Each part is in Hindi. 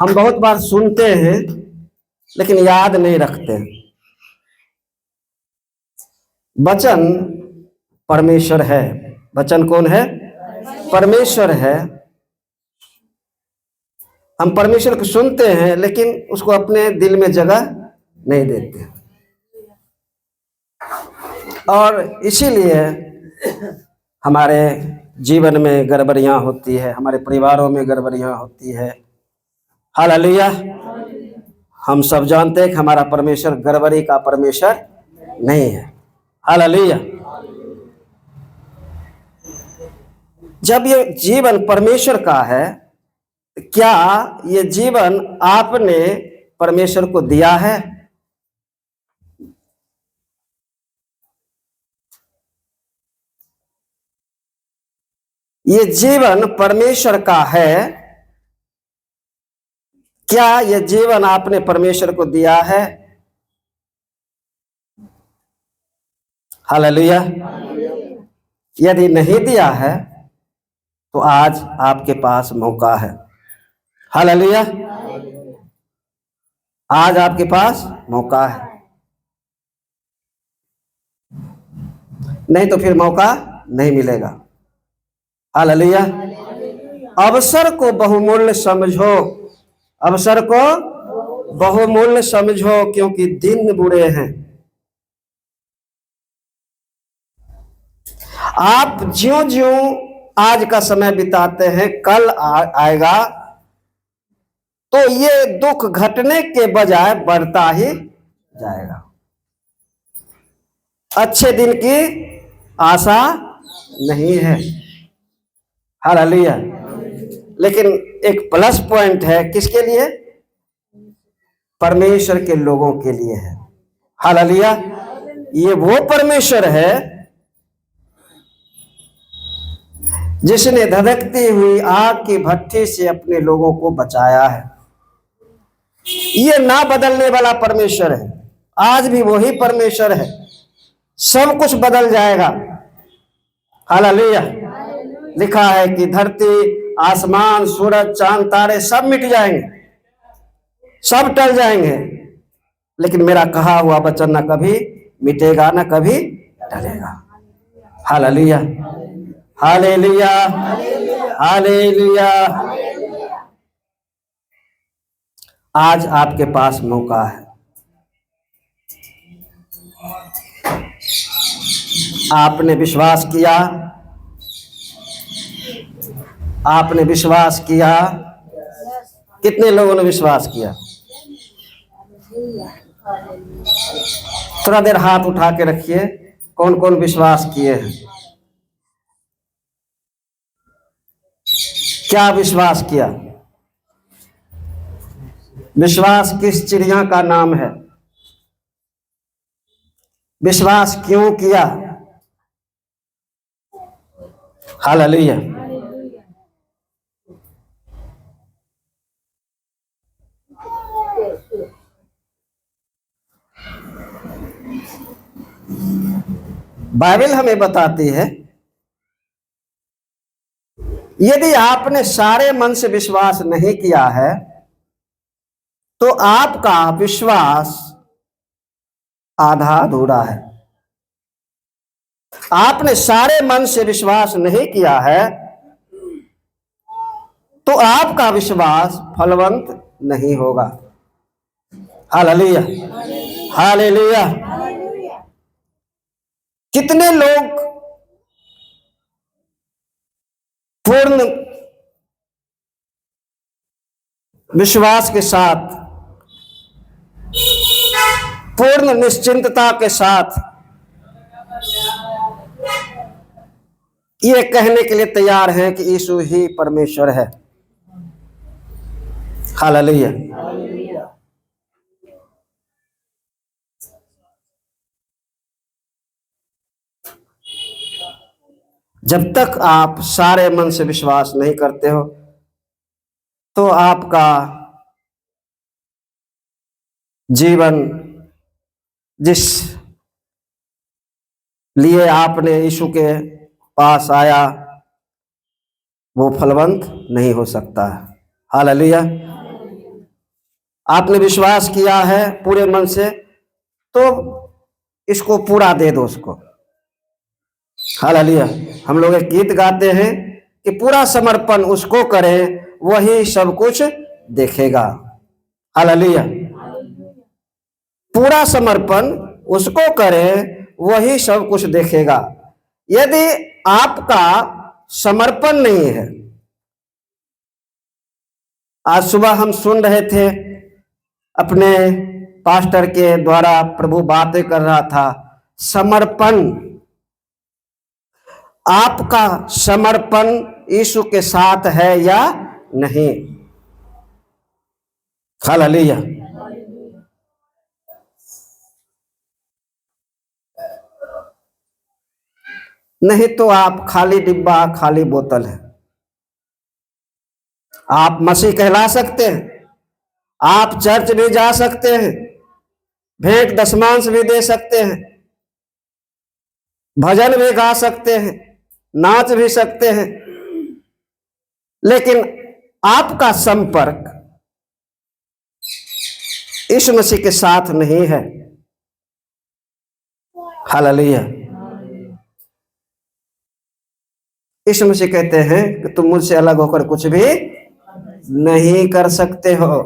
हम बहुत बार सुनते हैं लेकिन याद नहीं रखते। वचन परमेश्वर है। वचन कौन है? परमेश्वर है। हम परमेश्वर को सुनते हैं लेकिन उसको अपने दिल में जगह नहीं देते, और इसीलिए हमारे जीवन में गड़बड़ियां होती है, हमारे परिवारों में गड़बड़ियां होती है। हालेलुया। हम सब जानते हैं कि हमारा परमेश्वर गड़बड़ी का परमेश्वर नहीं है। हालेलुया। जब ये जीवन परमेश्वर का है, क्या ये जीवन आपने परमेश्वर को दिया है? ये जीवन परमेश्वर का है। क्या ये जीवन आपने परमेश्वर को दिया है? हालेलुया। यदि नहीं दिया है तो आज आपके पास मौका है। हालेलुया। आज आपके पास मौका है, नहीं तो फिर मौका नहीं मिलेगा। हालेलुया। अवसर को बहुमूल्य समझो, अवसर को बहुमूल्य समझो, क्योंकि दिन बुरे हैं। आप ज्यों ज्यों आज का समय बिताते हैं, कल आएगा तो ये दुख घटने के बजाय बढ़ता ही जाएगा। अच्छे दिन की आशा नहीं है। हालेलुया। लेकिन एक प्लस पॉइंट है, किसके लिए? परमेश्वर के लोगों के लिए है। हालेलुया। ये वो परमेश्वर है जिसने धधकती हुई आग की भट्ठी से अपने लोगों को बचाया है। ये ना बदलने वाला परमेश्वर है। आज भी वही परमेश्वर है। सब कुछ बदल जाएगा। हालेलुया। लिखा है कि धरती, आसमान, सूरज, चांद, तारे सब मिट जाएंगे, सब टल जाएंगे, लेकिन मेरा कहा हुआ वचन न कभी मिटेगा, न कभी टलेगा। हालेलुया। हालेलुया। हालेलुया। आज आपके पास मौका है। आपने विश्वास किया, आपने विश्वास किया। कितने लोगों ने विश्वास किया? थोड़ा देर हाथ उठा के रखिए, कौन कौन विश्वास किए हैं? क्या विश्वास किया? विश्वास किस चिड़िया का नाम है? विश्वास क्यों किया? हालेलुया। बाइबल हमें बताती है, यदि आपने सारे मन से विश्वास नहीं किया है तो आपका विश्वास आधा अधूरा है। आपने सारे मन से विश्वास नहीं किया है तो आपका विश्वास फलवंत नहीं होगा। हालेलुया। हालेलुया। कितने लोग पूर्ण विश्वास के साथ, पूर्ण निश्चिंतता के साथ ये कहने के लिए तैयार हैं कि यीशु ही परमेश्वर है। हालेलुया। जब तक आप सारे मन से विश्वास नहीं करते हो तो आपका जीवन, जिस लिए आपने यीशु के पास आया, वो फलवंत नहीं हो सकता है। हालेलुया। आपने विश्वास किया है पूरे मन से, तो इसको पूरा दे दो उसको। हालेलुया। हम लोग एक गीत गाते हैं कि पूरा समर्पण उसको करें, वही सब कुछ देखेगा। हालेलुया। पूरा समर्पण उसको करें, वही सब कुछ देखेगा। यदि आपका समर्पण नहीं है, आज सुबह हम सुन रहे थे, अपने पास्टर के द्वारा प्रभु बातें कर रहा था, समर्पण। आपका समर्पण यीशु के साथ है या नहीं? हालेलुया। नहीं तो आप खाली डिब्बा, खाली बोतल है। आप मसीह कहला सकते हैं, आप चर्च भी जा सकते हैं, भेंट दशमांश भी दे सकते हैं, भजन भी गा सकते हैं, नाच भी सकते हैं, लेकिन आपका संपर्क यीशु मसीह के साथ नहीं है। हालेलुया। यीशु मसीह कहते हैं कि तुम मुझसे अलग होकर कुछ भी नहीं कर सकते हो।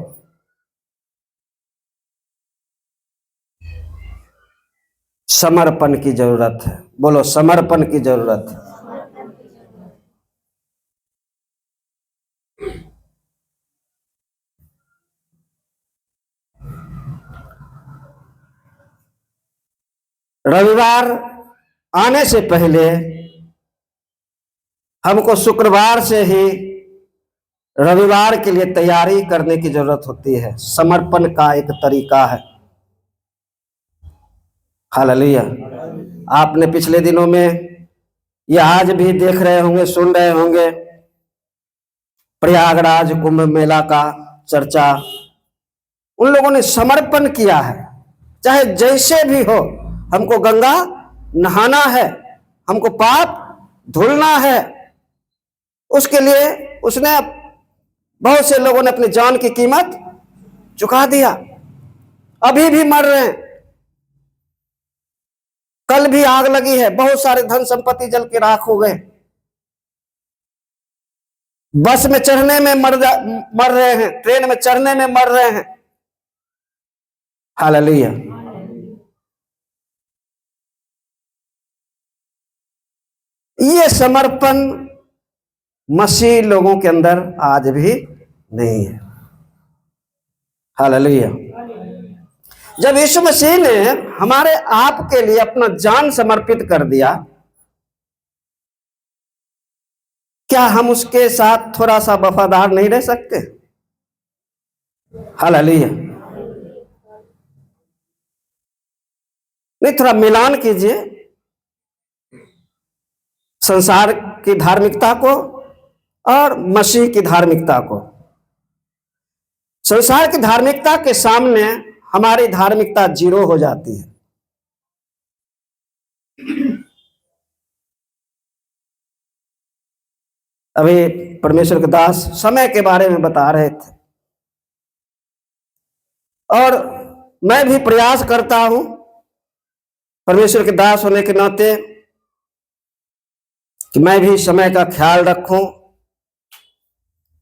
समर्पण की जरूरत है। बोलो, समर्पण की जरूरत है। रविवार आने से पहले हमको शुक्रवार से ही रविवार के लिए तैयारी करने की जरूरत होती है। समर्पण का एक तरीका है। हालेलुया। आपने पिछले दिनों में या आज भी देख रहे होंगे, सुन रहे होंगे, प्रयागराज कुंभ मेला का चर्चा। उन लोगों ने समर्पण किया है, चाहे जैसे भी हो, हमको गंगा नहाना है, हमको पाप धुलना है। उसके लिए उसने, बहुत से लोगों ने अपनी जान की कीमत चुका दिया, अभी भी मर रहे हैं। कल भी आग लगी है, बहुत सारे धन संपत्ति जल के राख हो गए। बस में चढ़ने में मर रहे हैं, ट्रेन में चढ़ने में मर रहे हैं। हालेलुया। ये समर्पण मसीह लोगों के अंदर आज भी नहीं है। हालेलुया। जब यीशु मसीह ने हमारे आप के लिए अपना जान समर्पित कर दिया, क्या हम उसके साथ थोड़ा सा वफादार नहीं रह सकते? हालेलुया। नहीं, थोड़ा मिलान कीजिए संसार की धार्मिकता को और मसीह की धार्मिकता को। संसार की धार्मिकता के सामने हमारी धार्मिकता जीरो हो जाती है। अभी परमेश्वर के दास समय के बारे में बता रहे थे, और मैं भी प्रयास करता हूं परमेश्वर के दास होने के नाते कि मैं भी समय का ख्याल रखूं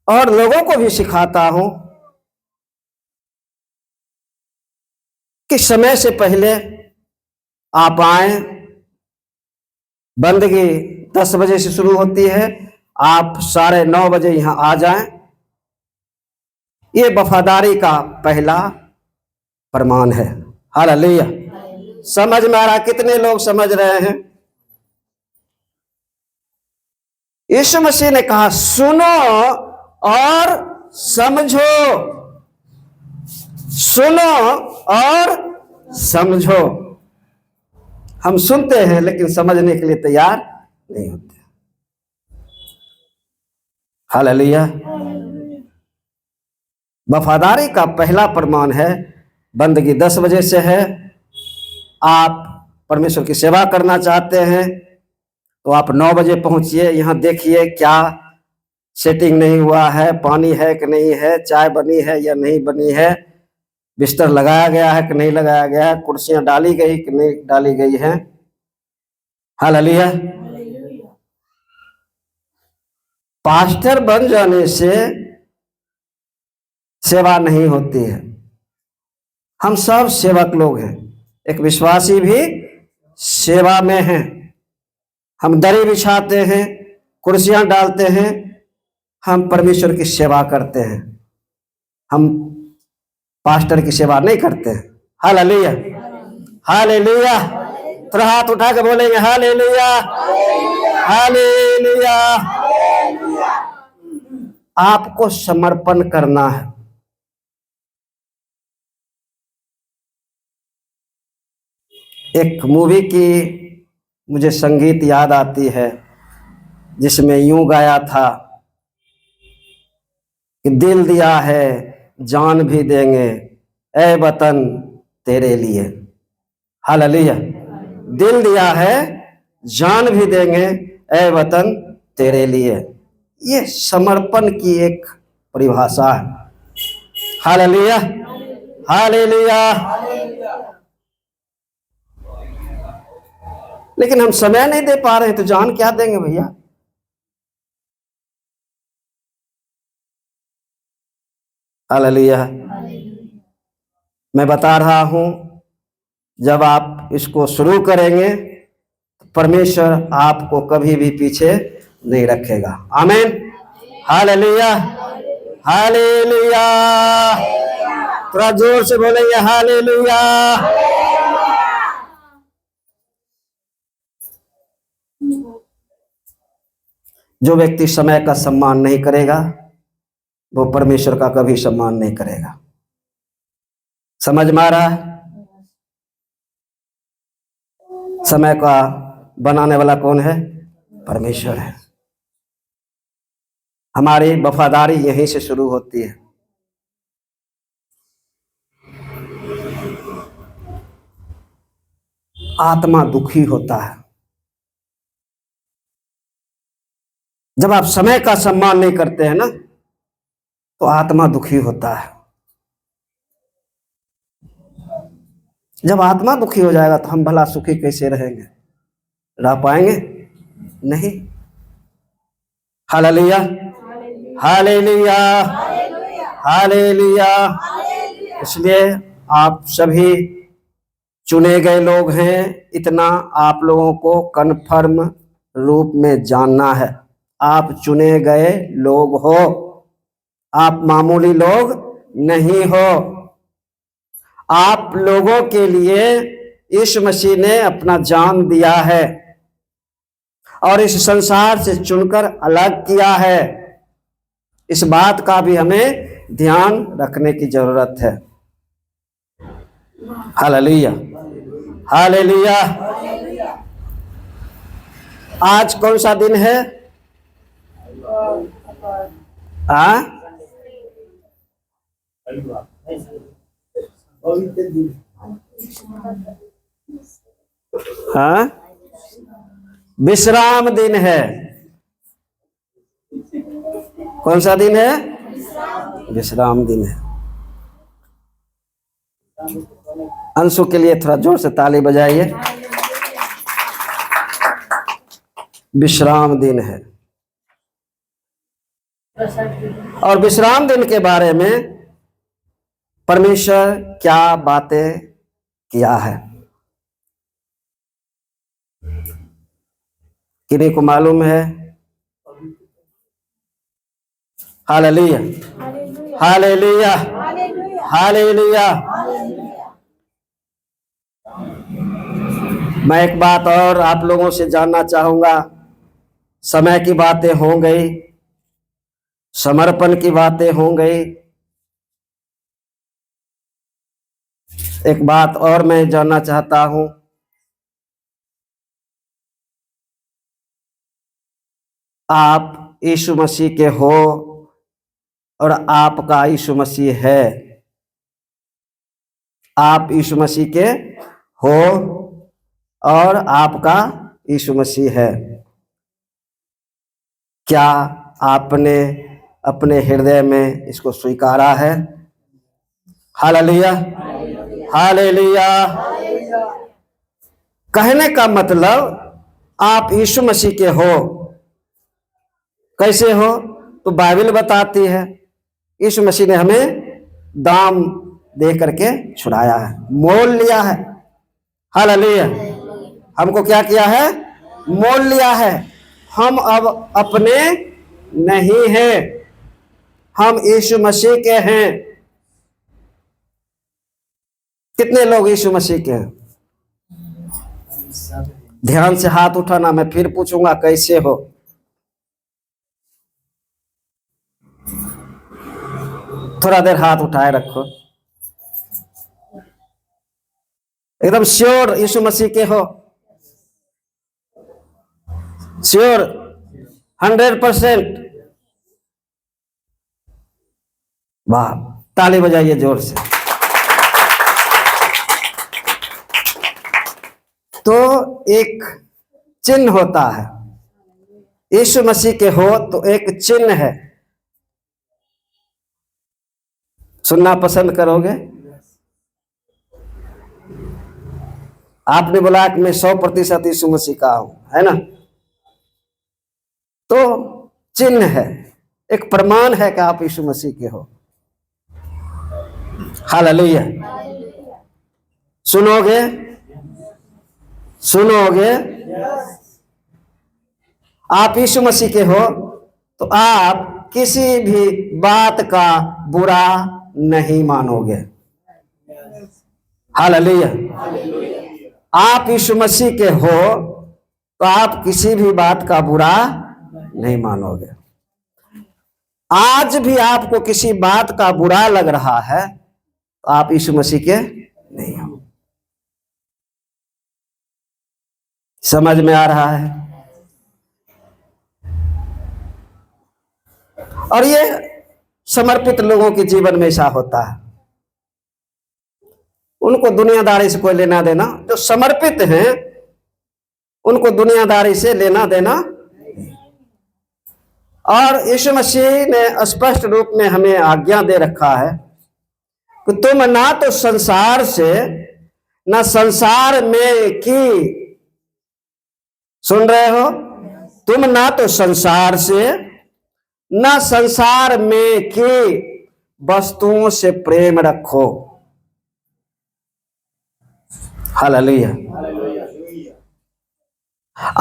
और लोगों को भी सिखाता हूं कि समय से पहले आप आए। बंदगी 10 बजे से शुरू होती है, आप 9:30 बजे यहां आ जाएं। ये वफादारी का पहला प्रमाण है। हालेलुया। समझ में आ रहा? कितने लोग समझ रहे हैं? यीशु मसीह ने कहा, सुनो और समझो, सुनो और समझो। हम सुनते हैं लेकिन समझने के लिए तैयार नहीं होते। हालेलुया। वफादारी का पहला प्रमाण है, बंदगी 10 बजे से है। आप परमेश्वर की सेवा करना चाहते हैं तो आप 9 बजे पहुंचिए। यहां देखिए क्या सेटिंग नहीं हुआ है, पानी है कि नहीं है, चाय बनी है या नहीं बनी है, बिस्तर लगाया गया है कि नहीं लगाया गया है, कुर्सियां डाली गई कि नहीं डाली गई हैं। हालेलुया। पास्टर बन जाने से सेवा नहीं होती है। हम सब सेवक लोग हैं, एक विश्वासी भी सेवा में है। हम दरी बिछाते हैं, कुर्सियां डालते हैं, हम परमेश्वर की सेवा करते हैं। हम पास्टर की सेवा नहीं करते हैं। Hallelujah, hallelujah. थोड़ा हाथ उठा के बोलेंगे हालेलुया, हालेलुया। आपको समर्पण करना है। एक मूवी की मुझे संगीत याद आती है, जिसमें यूं गाया था कि दिल दिया है जान भी देंगे ए वतन तेरे लिए। हालेलुया। दिल दिया है जान भी देंगे ए वतन तेरे लिए। ये समर्पण की एक परिभाषा है। Hallelujah, hallelujah. लेकिन हम समय नहीं दे पा रहे हैं तो जान क्या देंगे भैया। हालेलुया। मैं बता रहा हूं, जब आप इसको शुरू करेंगे तो परमेश्वर आपको कभी भी पीछे नहीं रखेगा। आमीन। Hallelujah, hallelujah. थोड़ा जोर से बोलेंगे हालेलुया। जो व्यक्ति समय का सम्मान नहीं करेगा वो परमेश्वर का कभी सम्मान नहीं करेगा। समझ में आ रहा है? समय का बनाने वाला कौन है? परमेश्वर है। हमारी वफादारी यहीं से शुरू होती है। आत्मा दुखी होता है जब आप समय का सम्मान नहीं करते हैं ना, तो आत्मा दुखी होता है। जब आत्मा दुखी हो जाएगा तो हम भला सुखी कैसे रहेंगे? रह पाएंगे नहीं। Hallelujah, hallelujah, hallelujah. इसलिए आप सभी चुने गए लोग हैं, इतना आप लोगों को कन्फर्म रूप में जानना है। आप चुने गए लोग हो, आप मामूली लोग नहीं हो। आप लोगों के लिए यीशु मसीह ने अपना जान दिया है और इस संसार से चुनकर अलग किया है। इस बात का भी हमें ध्यान रखने की जरूरत है। Hallelujah, hallelujah. आज कौन सा दिन है? हाँ, विश्राम दिन है। कौन सा दिन है? विश्राम दिन है। अंशु के लिए थोड़ा जोर से ताली बजाइए। विश्राम दिन है। और विश्राम दिन के बारे में परमेश्वर क्या बातें किया है, किन्हीं को मालूम है? Hallelujah, hallelujah, hallelujah. मैं एक बात और आप लोगों से जानना चाहूंगा। समय की बातें हो गई, समर्पण की बातें हो गई। एक बात और मैं जानना चाहता हूं। आप यीशु मसीह के हो और आपका यीशु मसीह है। आप यीशु मसीह के हो और आपका यीशु मसीह है। क्या आपने अपने हृदय में इसको स्वीकारा है? Hallelujah, hallelujah. कहने का मतलब आप यीशु मसीह के हो। कैसे हो? तो बाइबल बताती है यीशु मसीह ने हमें दाम दे करके छुड़ाया है, मोल लिया है। हालेलुया। हमको क्या किया है? मोल लिया है। हम अब अपने नहीं हैं, हम यीशु मसीह के हैं। कितने लोग यीशु मसीह के हैं? ध्यान से हाथ उठाना, मैं फिर पूछूंगा कैसे हो। थोड़ा देर हाथ उठाए रखो। एकदम श्योर यीशु मसीह के हो? श्योर 100%? वाह, ताली बजाइए जोर से। तो एक चिन्ह होता है, यीशु मसीह के हो तो एक चिन्ह है। सुनना पसंद करोगे? आपने बोला कि मैं 100% यीशु मसीह का हूं, है ना? तो चिन्ह है, एक प्रमाण है कि आप यीशु मसीह के हो। हालेलुया। सुनोगे? सुनोगे? आप यीशु मसीह के हो तो आप किसी भी बात का बुरा नहीं मानोगे। हालेलुया। आप यीशु मसीह के हो तो आप किसी भी बात का बुरा नहीं मानोगे। आज भी आपको किसी बात का बुरा लग रहा है तो आप यीशु मसीह के नहीं हो। समझ में आ रहा है? और ये समर्पित लोगों के जीवन में ऐसा होता है, उनको दुनियादारी से कोई लेना देना। जो समर्पित हैं उनको दुनियादारी से लेना देना। और यीशु मसीह ने स्पष्ट रूप में हमें आज्ञा दे रखा है कि तुम ना तो संसार से ना संसार में की, सुन रहे हो? तुम ना तो संसार से ना संसार में की वस्तुओं से प्रेम रखो। हालेलुया।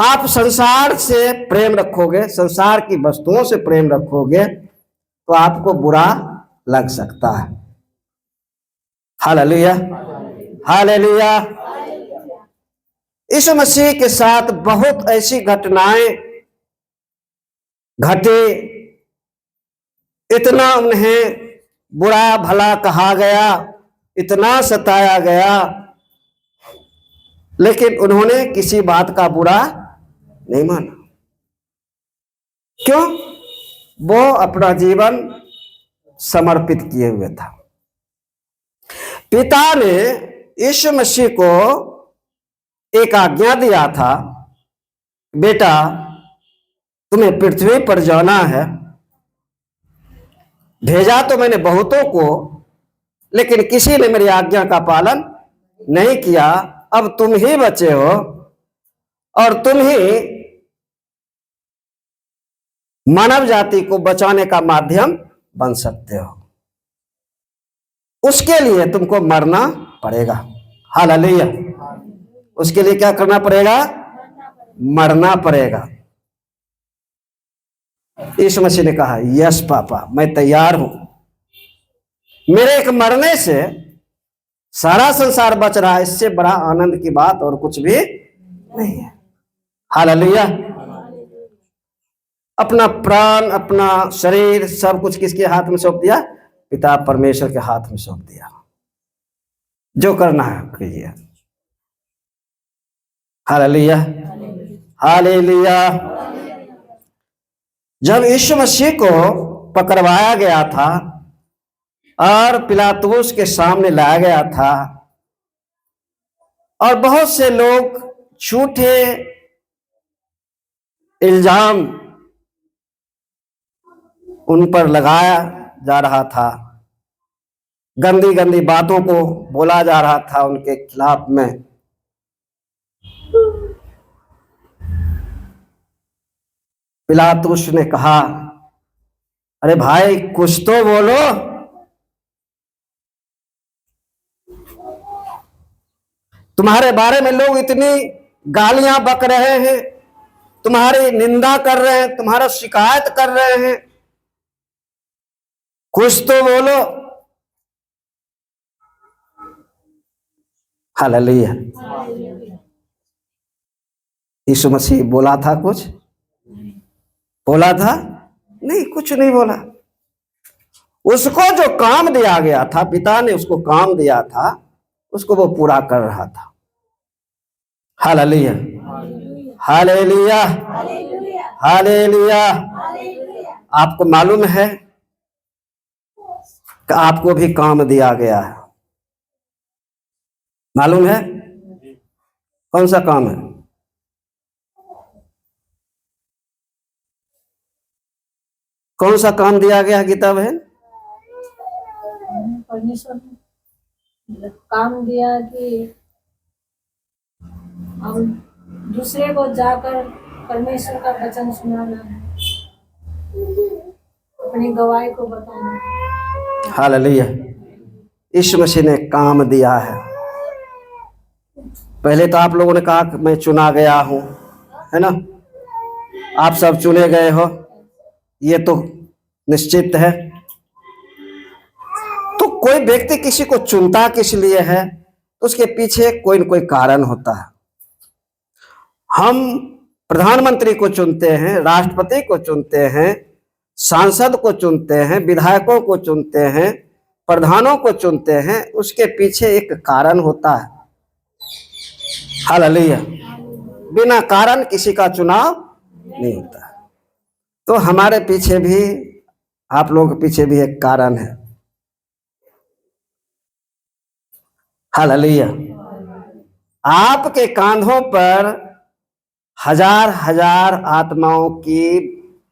आप संसार से प्रेम रखोगे, संसार की वस्तुओं से प्रेम रखोगे तो आपको बुरा लग सकता है। Hallelujah, hallelujah. यीशु मसीह के साथ बहुत ऐसी घटनाएं घटी, इतना उन्हें बुरा भला कहा गया, इतना सताया गया, लेकिन उन्होंने किसी बात का बुरा नहीं माना। क्यों? वो अपना जीवन समर्पित किए हुए था। पिता ने यीशु मसीह को एक आज्ञा दिया था, बेटा तुम्हें पृथ्वी पर जाना है। भेजा तो मैंने बहुतों को, लेकिन किसी ने मेरी आज्ञा का पालन नहीं किया। अब तुम ही बचे हो और तुम ही मानव जाति को बचाने का माध्यम बन सकते हो। उसके लिए तुमको मरना पड़ेगा। हालेलुया। उसके लिए क्या करना पड़ेगा? मरना पड़ेगा। यीशु मसीह ने कहा यस पापा, मैं तैयार हूं। मेरे एक मरने से सारा संसार बच रहा है, इससे बड़ा आनंद की बात और कुछ भी नहीं है। हालेलुया। अपना प्राण, अपना शरीर, सब कुछ किसके हाथ में सौंप दिया? पिता परमेश्वर के हाथ में सौंप दिया। जो करना है कीजिए। Hallelujah, hallelujah. जब यीशु मसीह को पकड़वाया गया था और पिलातुस के सामने लाया गया था और बहुत से लोग झूठे इल्जाम उन पर लगाया जा रहा था, गंदी गंदी बातों को बोला जा रहा था उनके खिलाफ में। पिलातुस ने कहा, अरे भाई कुछ तो बोलो, तुम्हारे बारे में लोग इतनी गालियां बक रहे हैं, तुम्हारी निंदा कर रहे हैं, तुम्हारा शिकायत कर रहे हैं, कुछ तो बोलो। हालेलुया। यीशु मसीह बोला था कुछ? बोला था? नहीं, कुछ नहीं बोला। उसको जो काम दिया गया था, पिता ने उसको काम दिया था, उसको वो पूरा कर रहा था। Hallelujah, hallelujah, hallelujah. आपको मालूम है कि आपको भी काम दिया गया है? मालूम है? कौन सा काम है? कौन सा काम दिया गया है गीता बहन? परमेश्वर ने काम दिया कि हम दूसरे को जाकर परमेश्वर का वचन सुनाना है, अपनी गवाही को बताना। हालेलुया। यीशु मसीह ने काम दिया है। पहले तो आप लोगों ने कहा कि मैं चुना गया हूं, है ना? आप सब चुने गए हो, ये तो निश्चित है। तो कोई व्यक्ति किसी को चुनता किस लिए है? तो उसके पीछे कोई न कोई कारण होता है। हम प्रधानमंत्री को चुनते हैं, राष्ट्रपति को चुनते हैं, सांसद को चुनते हैं, विधायकों को चुनते हैं, प्रधानों को चुनते हैं, उसके पीछे एक कारण होता है। हालेलुया। बिना कारण किसी का चुनाव नहीं होता। तो हमारे पीछे भी, आप लोगों के पीछे भी एक कारण है। हालेलुया। आपके कांधों पर हजार हजार आत्माओं की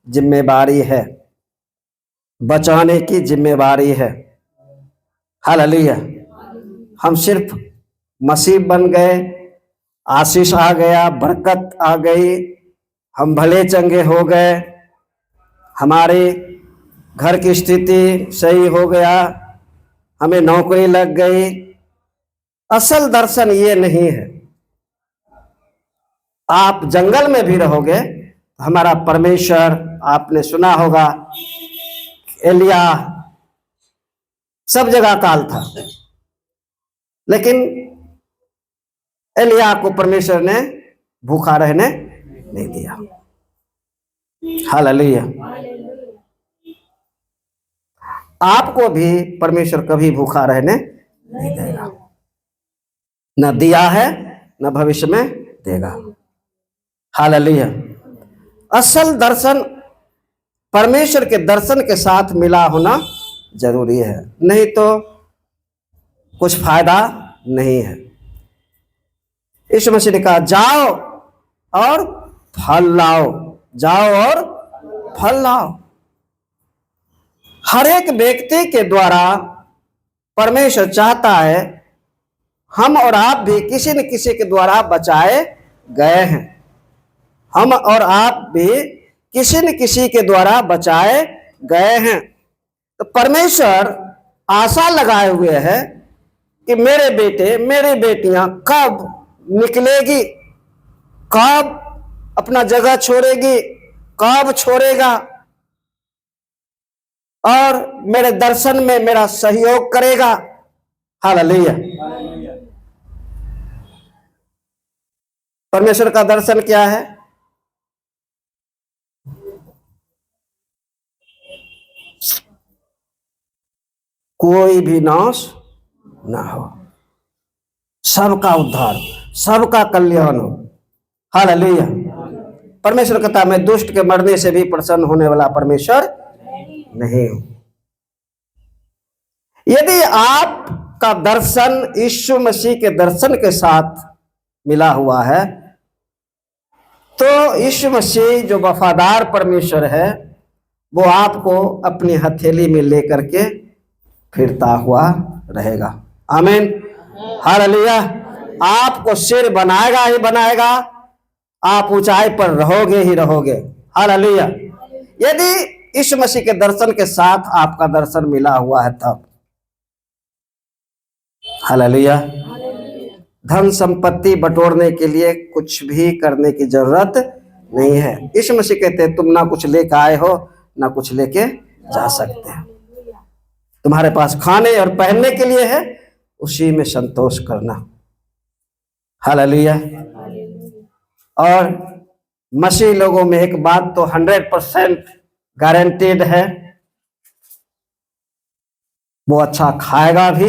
जिम्मेवारी है, बचाने की जिम्मेवारी है। हालेलुया। हम सिर्फ मसीह बन गए, आशीष आ गया, बरकत आ गई, हम भले चंगे हो गए, हमारे घर की स्थिति सही हो गया, हमें नौकरी लग गई। असल दर्शन ये नहीं है। आप जंगल में भी रहोगे, हमारा परमेश्वर, आपने सुना होगा एलिया, सब जगह काल था, लेकिन एलिया को परमेश्वर ने भूखा रहने नहीं दिया। हालेलुया। आपको भी परमेश्वर कभी भूखा रहने नहीं देगा, न दिया है, न भविष्य में देगा। हालेलुया। असल दर्शन परमेश्वर के दर्शन के साथ मिला होना जरूरी है, नहीं तो कुछ फायदा नहीं है। यीशु मसीह ने कहा, जाओ और फल लाओ, जाओ और फल लाओ। हर एक व्यक्ति के द्वारा परमेश्वर चाहता है हम और आप भी किसी न किसी के द्वारा बचाए गए हैं। हम और आप भी किसी न किसी के द्वारा बचाए गए हैं। तो परमेश्वर आशा लगाए हुए है कि मेरे बेटे, मेरी बेटियां कब निकलेगी, कब अपना जगह छोड़ेगी, कब छोड़ेगा और मेरे दर्शन में मेरा सहयोग करेगा। हालेलुया। परमेश्वर का दर्शन क्या है? कोई भी नाश ना हो, सबका उद्धार, सबका कल्याण हो। हालेलुया। परमेश्वर कहता है, मैं दुष्ट के मरने से भी प्रसन्न होने वाला परमेश्वर नहीं हूं। यदि आपका दर्शन यीशु मसीह के दर्शन के साथ मिला हुआ है, तो यीशु मसीह जो वफादार परमेश्वर है, वो आपको अपनी हथेली में लेकर के फिरता हुआ रहेगा। आमीन, हालेलुया। आपको सिर बनाएगा ही बनाएगा, आप ऊंचाई पर रहोगे ही रहोगे। हालेलुया। यदि यीशु मसीह के दर्शन के साथ आपका दर्शन मिला हुआ है तब। हालेलुया। धन संपत्ति बटोरने के लिए कुछ भी करने की जरूरत नहीं है। यीशु मसीह कहते हैं, तुम ना कुछ लेके आए हो ना कुछ लेके जा सकते हैं। तुम्हारे पास खाने और पहनने के लिए है, उसी में संतोष करना। हालेलुया। और मसीह लोगों में एक बात तो 100% गारंटेड है, वो अच्छा खाएगा भी,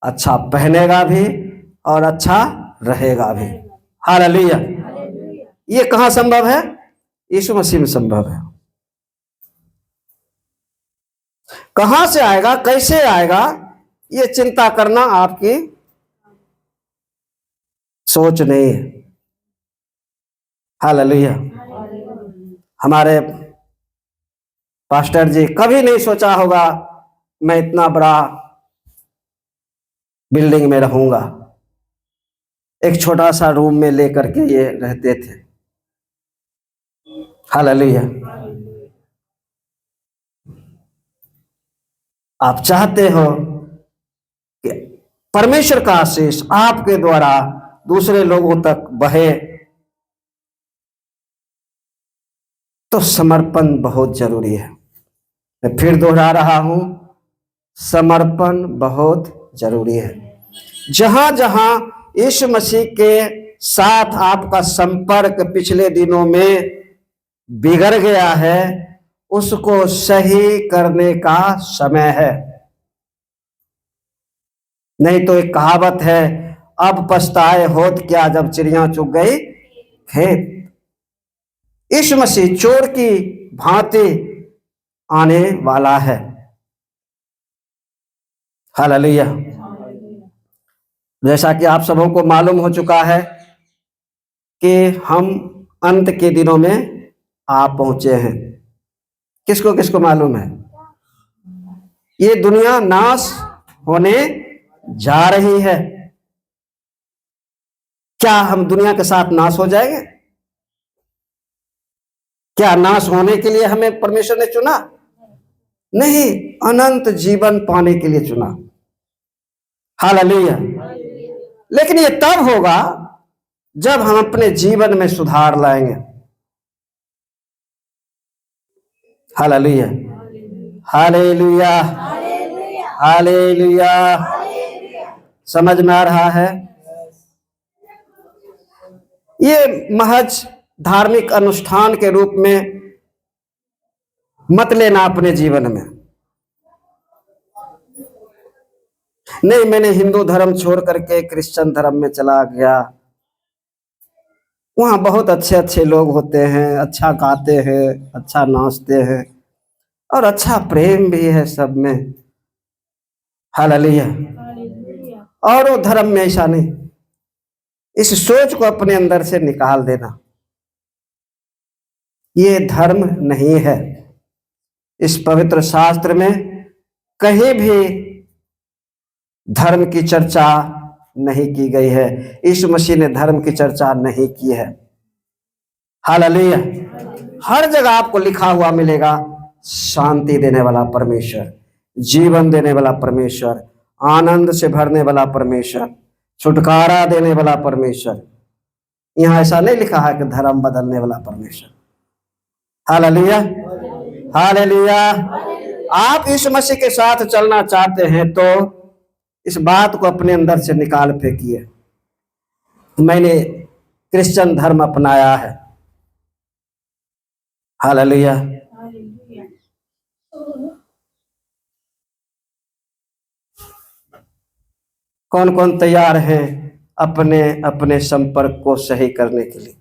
अच्छा पहनेगा भी और अच्छा रहेगा भी। हालेलुया। ये कहां संभव है? यीशु मसीह में संभव है। कहां से आएगा, कैसे आएगा, ये चिंता करना आपकी सोच नहीं है। हालेलुया। हमारे पास्टर जी कभी नहीं सोचा होगा मैं इतना बड़ा बिल्डिंग में रहूंगा। एक छोटा सा रूम में लेकर के ये रहते थे। हालेलुया। आप चाहते हो कि परमेश्वर का आशीष आपके द्वारा दूसरे लोगों तक बहे, तो समर्पण बहुत जरूरी है। मैं फिर दोहरा रहा हूं, समर्पण बहुत जरूरी है। जहां जहां यीशु मसीह के साथ आपका संपर्क पिछले दिनों में बिगड़ गया है, उसको सही करने का समय है। नहीं तो एक कहावत है, अब पछताए होत क्या जब चिड़िया चुग गई खेत। यीशु मसीह चोर की भांति आने वाला है। हालेलुया। जैसा कि आप सबों को मालूम हो चुका है कि हम अंत के दिनों में आ पहुंचे हैं। किसको किसको मालूम है? ये दुनिया नाश होने जा रही है। क्या हम दुनिया के साथ नाश हो जाएंगे? क्या नाश होने के लिए हमें परमेश्वर ने चुना? नहीं, अनंत जीवन पाने के लिए चुना। हालेलुया। लेकिन ये तब होगा जब हम अपने जीवन में सुधार लाएंगे। Hallelujah, hallelujah, hallelujah. समझ में आ रहा है? ये महज धार्मिक अनुष्ठान के रूप में मत लेना अपने जीवन में। नहीं, मैंने हिंदू धर्म छोड़ करके क्रिश्चियन धर्म में चला गया, वहां बहुत अच्छे अच्छे लोग होते हैं, अच्छा गाते हैं, अच्छा नाचते हैं और अच्छा प्रेम भी है सब में। हालेलुया। और वो धर्म में ऐसा नहीं। इस सोच को अपने अंदर से निकाल देना, ये धर्म नहीं है। इस पवित्र शास्त्र में कहीं भी धर्म की चर्चा नहीं की गई है। यीशु मसीह ने धर्म की चर्चा नहीं की है। हालेलुया। हर जगह आपको लिखा हुआ मिलेगा, शांति देने वाला परमेश्वर, जीवन देने वाला परमेश्वर, आनंद से भरने वाला परमेश्वर, छुटकारा देने वाला परमेश्वर। यहां ऐसा नहीं लिखा है कि धर्म बदलने वाला परमेश्वर। Hallelujah, hallelujah. आप यीशु मसीह के साथ चलना चाहते हैं तो इस बात को अपने अंदर से निकाल फेंकिए, मैंने क्रिश्चियन धर्म अपनाया है। हालेलुया। कौन कौन तैयार हैं अपने अपने संपर्क को सही करने के लिए?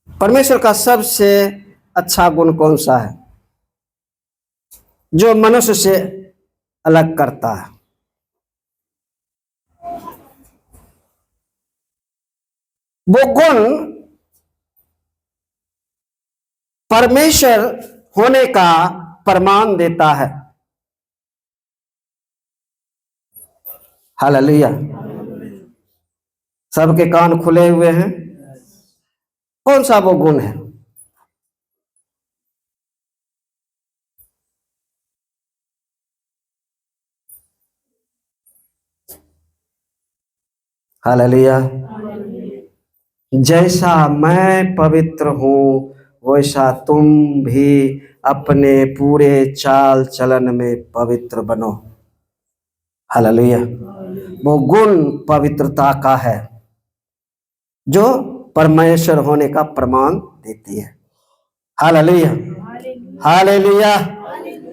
परमेश्वर का सबसे अच्छा गुण कौन सा है जो मनुष्य से अलग करता है? वो गुण परमेश्वर होने का प्रमाण देता है। हालेलुया। सबके कान खुले हुए हैं। कौन सा वो गुण है? हालेलुया। जैसा मैं पवित्र हूं वैसा तुम भी अपने पूरे चाल चलन में पवित्र बनो। हालेलुया। वो गुण पवित्रता का है जो परमेश्वर होने का प्रमाण देती है। Hallelujah, hallelujah.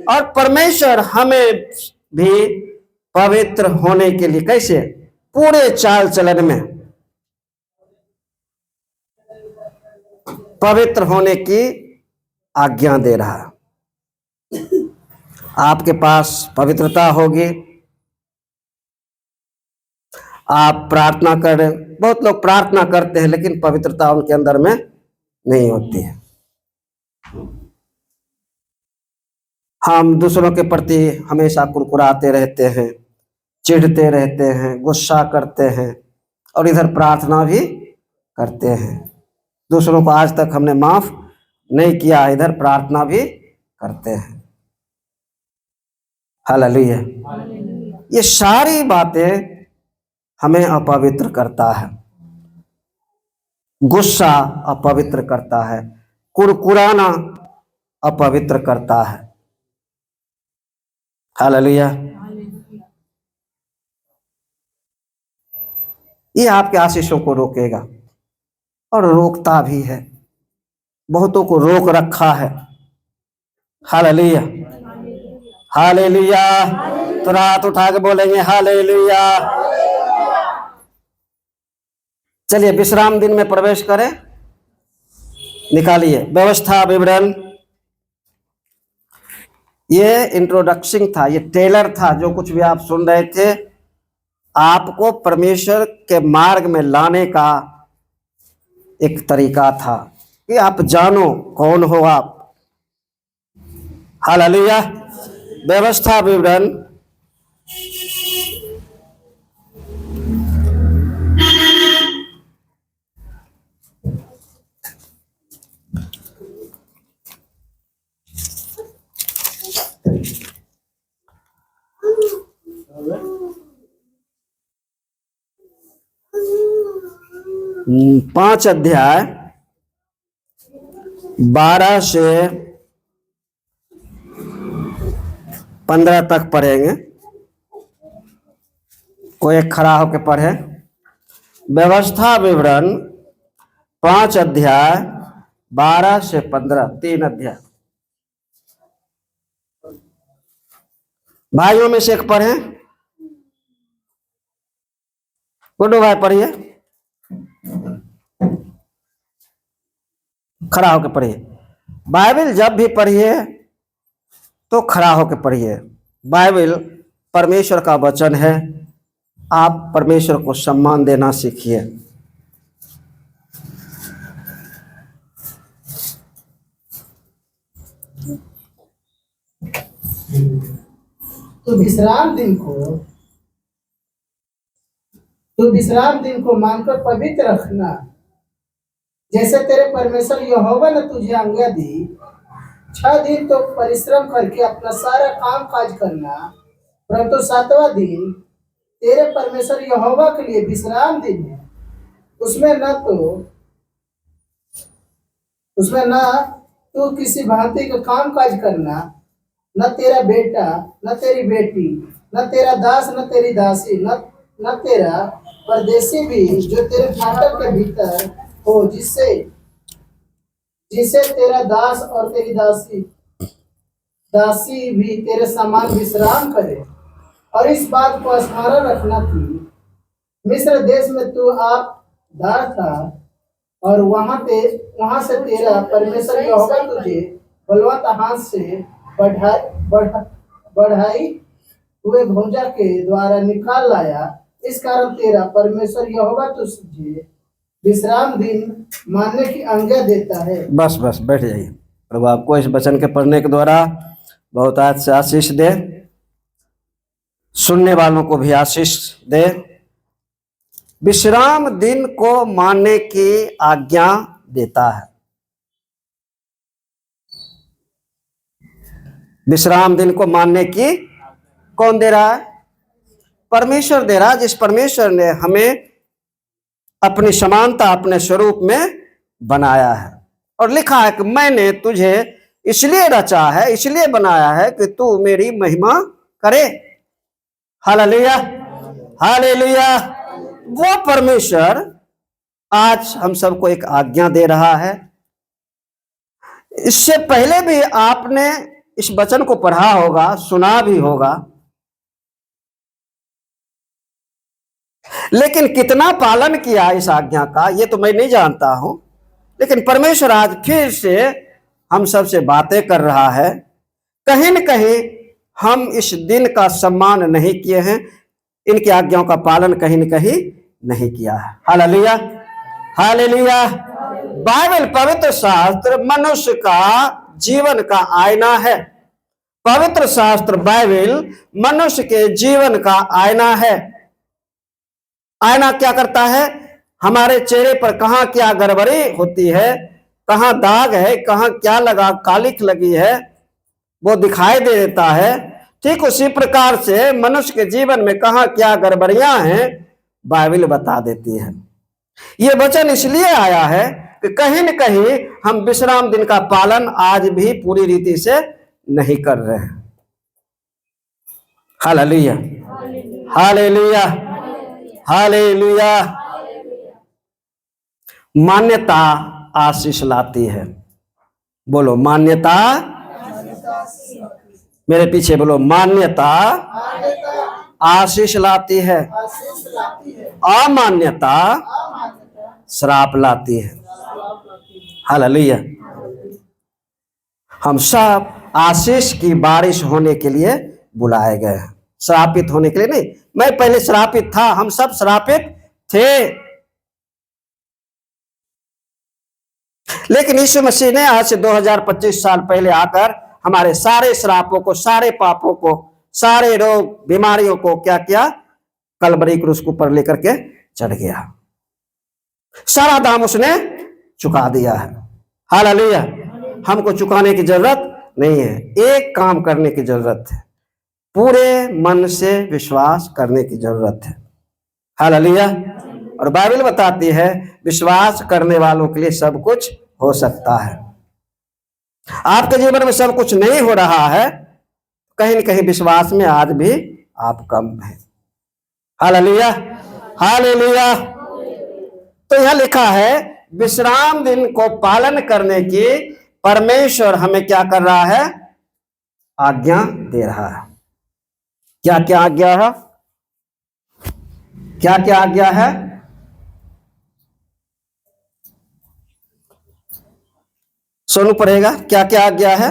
और परमेश्वर हमें भी पवित्र होने के लिए कैसे? पूरे चाल चलन में पवित्र होने की आज्ञा दे रहा है। आपके पास पवित्रता होगी, आप प्रार्थना करें। बहुत लोग प्रार्थना करते हैं लेकिन पवित्रता उनके अंदर में नहीं होती है। हम दूसरों के प्रति हमेशा कुरकुराते रहते हैं, चिढ़ते रहते हैं, गुस्सा करते हैं और इधर प्रार्थना भी करते हैं। दूसरों को आज तक हमने माफ नहीं किया, इधर प्रार्थना भी करते हैं। हालेलुया। ये सारी बातें हमें अपवित्र करता है। गुस्सा अपवित्र करता है, कुरकुराना अपवित्र करता है। हालेलुया। ये आपके आशीषों को रोकेगा और रोकता भी है। बहुतों को रोक रखा है। Hallelujah, hallelujah. तो रात उठा के बोलेंगे हालेलुया। चलिए विश्राम दिन में प्रवेश करें। निकालिए व्यवस्था विवरण। ये इंट्रोडक्शन था, ये टेलर था। जो कुछ भी आप सुन रहे थे, आपको परमेश्वर के मार्ग में लाने का एक तरीका था कि आप जानो कौन हो आप। हालेलुया। व्यवस्था विवरण। पांच अध्याय 12 से 15 तक पढ़ेंगे। कोई एक खड़ा होकर पढ़े। व्यवस्था विवरण 5 अध्याय 12 से 15, 3 अध्याय। भाइयों में से एक पढ़े। गुड्डू भाई पढ़िए, खड़ा होकर पढ़िए। बाइबल जब भी पढ़िए तो खड़ा होकर पढ़िए। बाइबल परमेश्वर का वचन है। आप परमेश्वर को सम्मान देना सीखिए। तो विश्राम दिन को मानकर पवित्र रखना, जैसे तेरे परमेश्वर यहोवा ने तुझे आज्ञा दी। 6 दिन तो परिश्रम करके अपना सारा काम काज करना, परंतु 7वां दिन तेरे परमेश्वर यहोवा के लिए विश्राम दिन है। उसमें न तू किसी भांति का काम काज करना, न तेरा बेटा, न तेरी बेटी, न तेरा दास, न तेरी दासी, न तेरा परदेशी भी जो तेरे फाटक के भीतर हो, जिसे तेरा दास और तेरी दासी भी तेरे समान विश्राम करे। और इस बात को स्मरण रखना कि मिस्र देश में तू आप दार था और वहां से तेरा परमेश्वर यहोवा तुझे बलवंत हाथ से बढ़ाई हुए भुजा के द्वारा निकाल लाया। इस कारण तेरा परमेश्वर यहोवा तुझे विश्राम दिन मानने की आज्ञा देता है। बस बैठ जाइए। प्रभु आपको इस वचन के पढ़ने के द्वारा बहुत आज से आशीष दे, सुनने वालों को भी आशीष दे। विश्राम दिन को मानने की आज्ञा देता है। विश्राम दिन को मानने की कौन दे रहा है? परमेश्वर दे रहा है। जिस परमेश्वर ने हमें अपनी समानता, अपने स्वरूप में बनाया है और लिखा है कि मैंने तुझे इसलिए रचा है, इसलिए बनाया है कि तू मेरी महिमा करे। Hallelujah, hallelujah. वो परमेश्वर आज हम सबको एक आज्ञा दे रहा है। इससे पहले भी आपने इस वचन को पढ़ा होगा, सुना भी होगा, लेकिन कितना पालन किया इस आज्ञा का ये तो मैं नहीं जानता हूं। लेकिन परमेश्वर आज फिर से हम सबसे बातें कर रहा है। कहीं न कहीं हम इस दिन का सम्मान नहीं किए हैं, इनकी आज्ञाओं का पालन कहीं न कहीं नहीं किया है। Hallelujah, hallelujah. बाइबल, पवित्र शास्त्र मनुष्य का जीवन का आईना है। पवित्र शास्त्र बाइबल मनुष्य के जीवन का आईना है। आईना क्या करता है? हमारे चेहरे पर कहाँ क्या गड़बड़ी होती है, कहाँ दाग है, कहाँ क्या लगा, कालिख लगी है, वो दिखाई दे देता है। ठीक उसी प्रकार से मनुष्य के जीवन में कहाँ क्या गड़बड़ियां हैं, बाइबल बता देती है। ये वचन इसलिए आया है कि कहीं न कहीं हम विश्राम दिन का पालन आज भी पूरी रीति से नहीं कर रहे हैं। Hallelujah, hallelujah, hallelujah. मान्यता आशीष लाती है। बोलो मान्यता, मेरे पीछे बोलो मान्यता आशीष लाती है, अमान्यता श्राप लाती है। हालेलुया। हम सब आशीष की बारिश होने के लिए बुलाए गए हैं, श्रापित होने के लिए नहीं। मैं पहले श्रापित था, हम सब श्रापित थे, लेकिन यीशु मसीह ने आज से 2025 साल पहले आकर हमारे सारे श्रापों को, सारे पापों को, सारे रोग बीमारियों को क्या किया? कलवरी क्रूस के ऊपर लेकर के चढ़ गया। सारा दाम उसने चुका दिया है। हालेलुया। हमको चुकाने की जरूरत नहीं है, एक काम करने की जरूरत है, पूरे मन से विश्वास करने की जरूरत है। हालेलुया। और बाइबल बताती है विश्वास करने वालों के लिए सब कुछ हो सकता है। आपके जीवन में सब कुछ नहीं हो रहा है, कहीं न कहीं विश्वास में आज भी आप कम हैं। Hallelujah, hallelujah. तो यह लिखा है विश्राम दिन को पालन करने की परमेश्वर हमें क्या कर रहा है? आज्ञा दे रहा है। क्या क्या आज्ञा है? क्या क्या आज्ञा है? सोनू पढ़ेगा। क्या क्या आज्ञा है?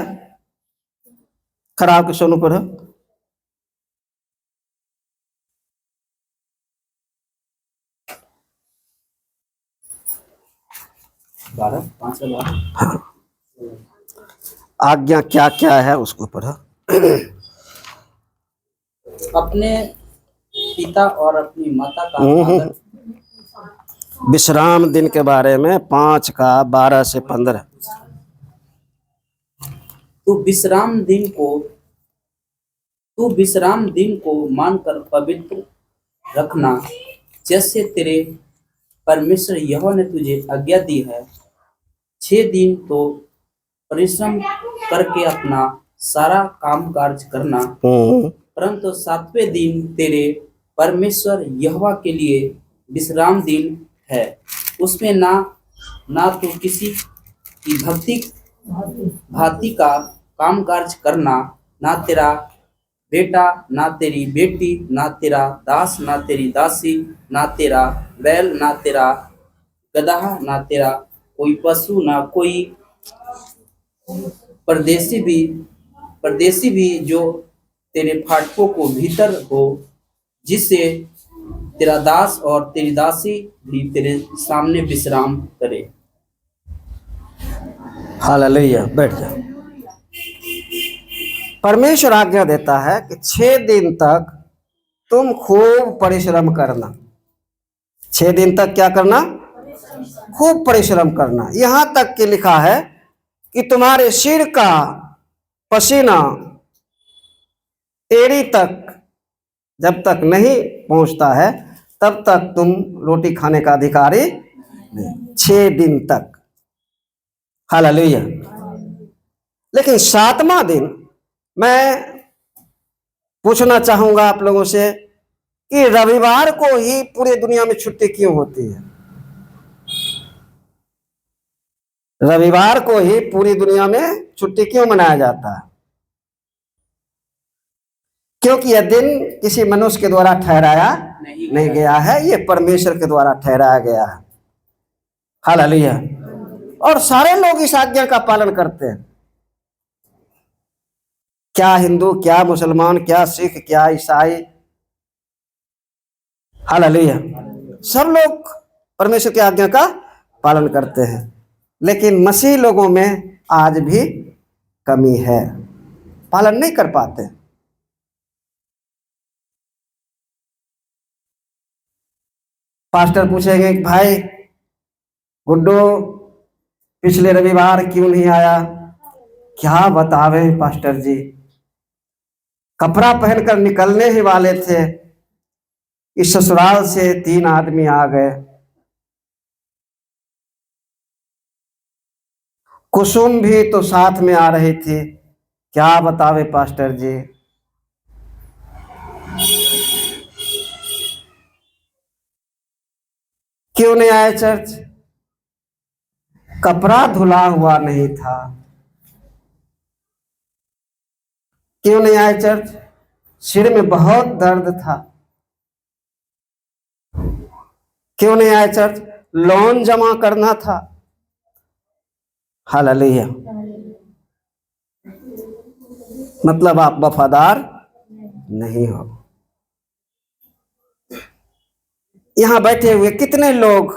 खड़ा होकर सोनू पढ़ो। हाँ। आज्ञा क्या क्या है उसको पढ़ो। अपने पिता और अपनी माता का आदर। विश्राम दिन के बारे में 5 का 12 से 15। तू विश्राम दिन को मानकर पवित्र रखना, जैसे तेरे परमेश्वर यहोवा ने तुझे आज्ञा दी है। 6 दिन तो परिश्रम करके अपना सारा काम कार्य करना, परंतु 7वें दिन तेरे परमेश्वर यहोवा के लिए विश्राम दिन है। उसमें ना तो किसी की भांति का काम कार्य करना, ना तेरा बेटा, ना तेरी बेटी, ना तेरा दास, ना तेरी दासी, ना तेरा बैल, ना तेरा गदहा, ना तेरा कोई पशु, ना कोई परदेसी भी जो तेरे फाटकों को भीतर हो, जिससे तेरा दास और तेरी दासी भी तेरे सामने विश्राम करे। हालेलुया, बैठ जाओ। परमेश्वर आज्ञा देता है कि 6 दिन तक तुम खूब परिश्रम करना। 6 दिन तक क्या करना? खूब परिश्रम करना। यहां तक कि लिखा है कि तुम्हारे सिर का पसीना एड़ी तक जब तक नहीं पहुंचता है तब तक तुम रोटी खाने का अधिकारी नहीं। 6 दिन तक। हालेलुया। लेकिन 7वां दिन मैं पूछना चाहूंगा आप लोगों से कि रविवार को ही पूरी दुनिया में छुट्टी क्यों होती है? रविवार को ही पूरी दुनिया में छुट्टी क्यों मनाया जाता है? क्योंकि यह दिन किसी मनुष्य के द्वारा ठहराया नहीं गया है, यह परमेश्वर के द्वारा ठहराया गया है। हालेलुया। और सारे लोग इस आज्ञा का पालन करते हैं। क्या हिंदू, क्या मुसलमान, क्या सिख, क्या ईसाई, हालेलुया, सब लोग परमेश्वर की आज्ञा का पालन करते हैं। लेकिन मसीह लोगों में आज भी कमी है, पालन नहीं कर पाते। पास्टर पूछेंगे कि भाई गुड्डू पिछले रविवार क्यों नहीं आया? क्या बतावे पास्टर जी, कपड़ा पहनकर निकलने ही वाले थे, इस ससुराल से 3 आदमी आ गए। कुसुम भी तो साथ में आ रही थी, क्या बतावे पास्टर जी। क्यों नहीं आए चर्च? कपड़ा धुला हुआ नहीं था। क्यों नहीं आए चर्च? सिर में बहुत दर्द था। क्यों नहीं आए चर्च? लोन जमा करना था। हालेलुया। मतलब आप वफादार नहीं हो। यहां बैठे हुए कितने लोग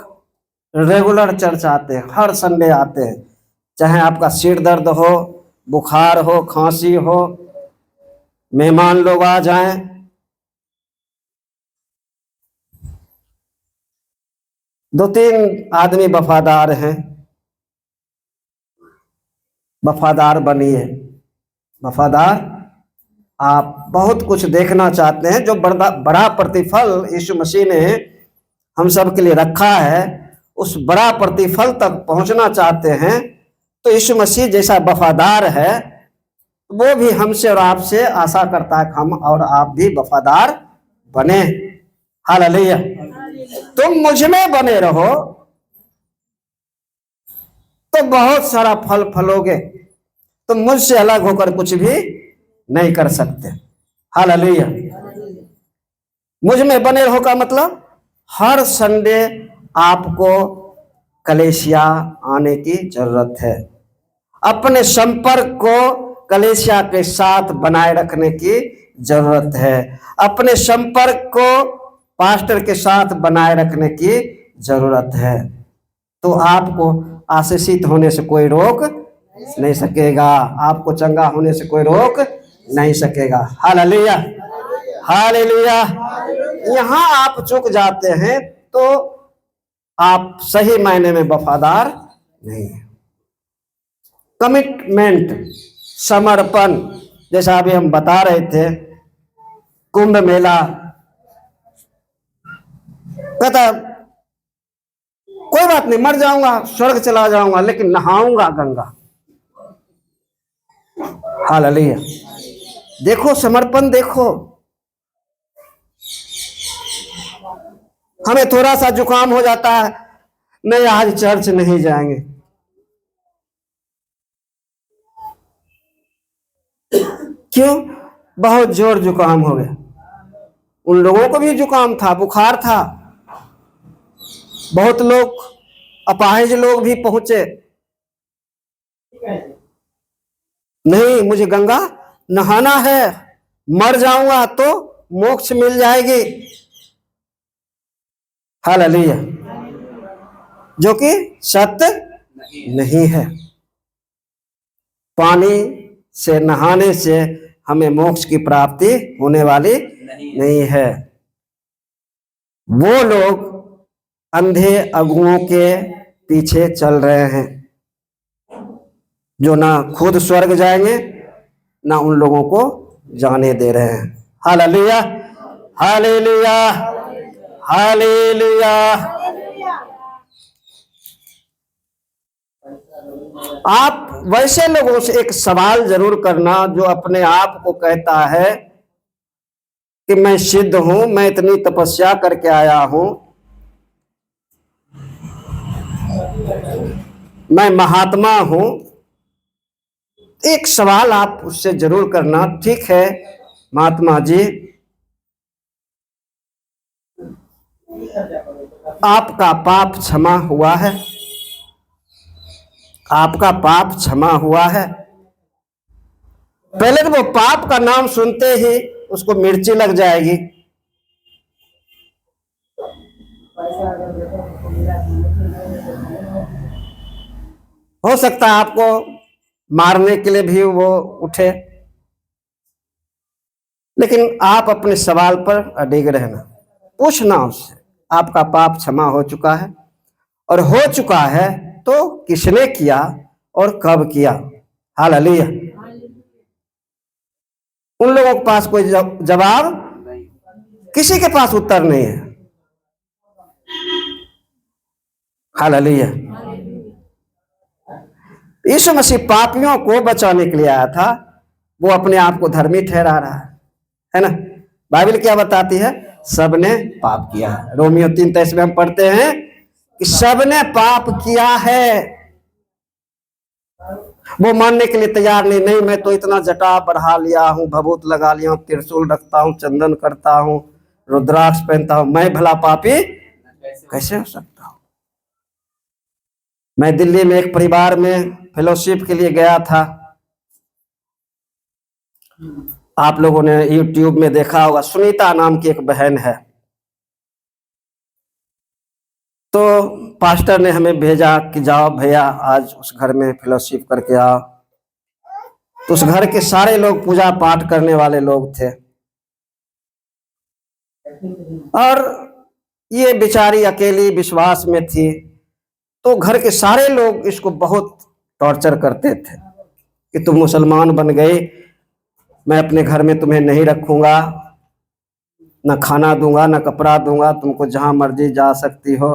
रेगुलर चर्च आते हैं, हर संडे आते हैं, चाहे आपका सिर दर्द हो, बुखार हो, खांसी हो, मेहमान लोग आ जाएं, दो तीन आदमी वफादार हैं, वफादार बनिए। वफादार, आप बहुत कुछ देखना चाहते हैं, जो बड़ा प्रतिफल यीशु मसीह ने हम सब के लिए रखा है, उस बड़ा प्रतिफल तक पहुंचना चाहते हैं, तो यीशु मसीह जैसा वफादार है वो भी हमसे और आपसे आशा करता है कि हम और आप भी वफादार बने। हालेलुया। तुम मुझ में बने रहो तो बहुत सारा फल फलोगे। तुम मुझसे अलग होकर कुछ भी नहीं कर सकते। हालेलुया। मुझ में बने रहो का मतलब हर संडे आपको कलीसिया आने की जरूरत है। अपने संपर्क को कलीसिया के साथ बनाए रखने की जरूरत है। अपने संपर्क को पास्टर के साथ बनाए रखने की जरूरत है। तो आपको आशीषित होने से कोई रोक नहीं सकेगा, आपको चंगा होने से कोई रोक नहीं सकेगा। Hallelujah, hallelujah. यहां आप चूक जाते हैं तो आप सही मायने में वफादार नहीं है। कमिटमेंट, समर्पण, जैसा अभी हम बता रहे थे, कुंभ मेला, कहता कोई बात नहीं, मर जाऊंगा, स्वर्ग चला जाऊंगा, लेकिन नहाऊंगा गंगा। हालेलुया। देखो समर्पण, देखो। हमें थोड़ा सा जुकाम हो जाता है, नहीं आज चर्च नहीं जाएंगे। क्यों? बहुत जोर जुकाम हो गया। उन लोगों को भी जुकाम था, बुखार था, बहुत लोग अपाहिज लोग भी पहुंचे। नहीं, मुझे गंगा नहाना है, मर जाऊंगा तो मोक्ष मिल जाएगी। हालेलुया। जो कि सत्य नहीं है। पानी से नहाने से हमें मोक्ष की प्राप्ति होने वाली नहीं है। वो लोग अंधे अगुओं के पीछे चल रहे हैं जो ना खुद स्वर्ग जाएंगे ना उन लोगों को जाने दे रहे हैं। Hallelujah, hallelujah, hallelujah. आप वैसे लोगों से एक सवाल जरूर करना जो अपने आप को कहता है कि मैं सिद्ध हूं, मैं इतनी तपस्या करके आया हूं, मैं महात्मा हूं। एक सवाल आप उससे जरूर करना, ठीक है महात्मा जी, आपका पाप क्षमा हुआ है? आपका पाप क्षमा हुआ है? पहले तो वो पाप का नाम सुनते ही उसको मिर्ची लग जाएगी। हो सकता है आपको मारने के लिए भी वो उठे, लेकिन आप अपने सवाल पर अडिग रहना, पूछना उससे, आपका पाप क्षमा हो चुका है? और हो चुका है तो किसने किया और कब किया? हालेलुया। उन लोगों के पास कोई जवाब, किसी के पास उत्तर नहीं है। हालेलुया। यीशु मसीह पापियों को बचाने के लिए आया था, वो अपने आप को धर्मी ठहरा रहा है ना। बाइबल क्या बताती है? सबने पाप किया है। रोमियो 3:23 में हम पढ़ते हैं कि सबने पाप किया है। वो मानने के लिए तैयार नहीं, मैं तो इतना जटा बढ़ा लिया हूं, भभूत लगा लिया हूं, त्रिशूल रखता हूं, चंदन करता हूं, रुद्राक्ष पहनता हूं, मैं भला पापी कैसे हो सकता हूं? मैं दिल्ली में एक परिवार में फेलोशिप के लिए गया था। आप लोगों ने YouTube में देखा होगा, सुनीता नाम की एक बहन है। तो पास्टर ने हमें भेजा कि जाओ भैया आज उस घर में फेलोशिप करके आओ। तो उस घर के सारे लोग पूजा पाठ करने वाले लोग थे और ये बेचारी अकेली विश्वास में थी। तो घर के सारे लोग इसको बहुत टॉर्चर करते थे कि तुम मुसलमान बन गई, मैं अपने घर में तुम्हें नहीं रखूंगा, ना खाना दूंगा ना कपड़ा दूंगा, तुमको जहां मर्जी जा सकती हो।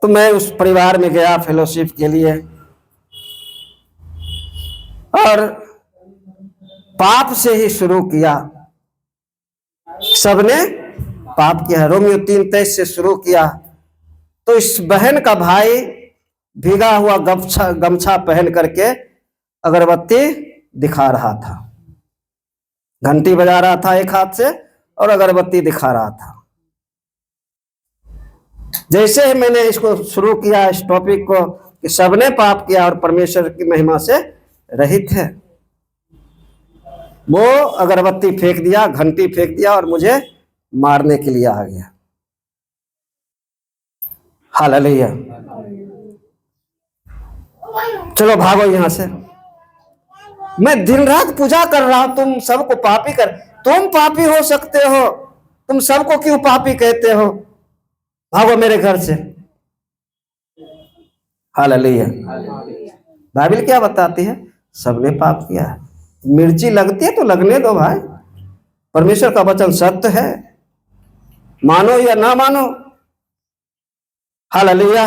तो मैं उस परिवार में गया फेलोशिप के लिए और पाप से ही शुरू किया। सबने पाप किया। रोमियो 3:23 से शुरू किया। तो इस बहन का भाई भीगा हुआ गमछा पहन करके अगरबत्ती दिखा रहा था, घंटी बजा रहा था एक हाथ से और अगरबत्ती दिखा रहा था। जैसे ही मैंने इसको शुरू किया, इस टॉपिक को, कि सबने पाप किया और परमेश्वर की महिमा से रहित है, वो अगरबत्ती फेंक दिया, घंटी फेंक दिया और मुझे मारने के लिए आ गया। हालेलुया। चलो भागो यहां से, मैं दिन रात पूजा कर रहा हूं, तुम सबको पापी कर, तुम पापी हो सकते हो, तुम सबको क्यों पापी कहते हो? भागो मेरे घर से। हालेलुया। बाइबल क्या बताती है? सबने पाप किया है। मिर्ची लगती है तो लगने दो भाई, परमेश्वर का वचन सत्य है, मानो या ना मानो। Hallelujah,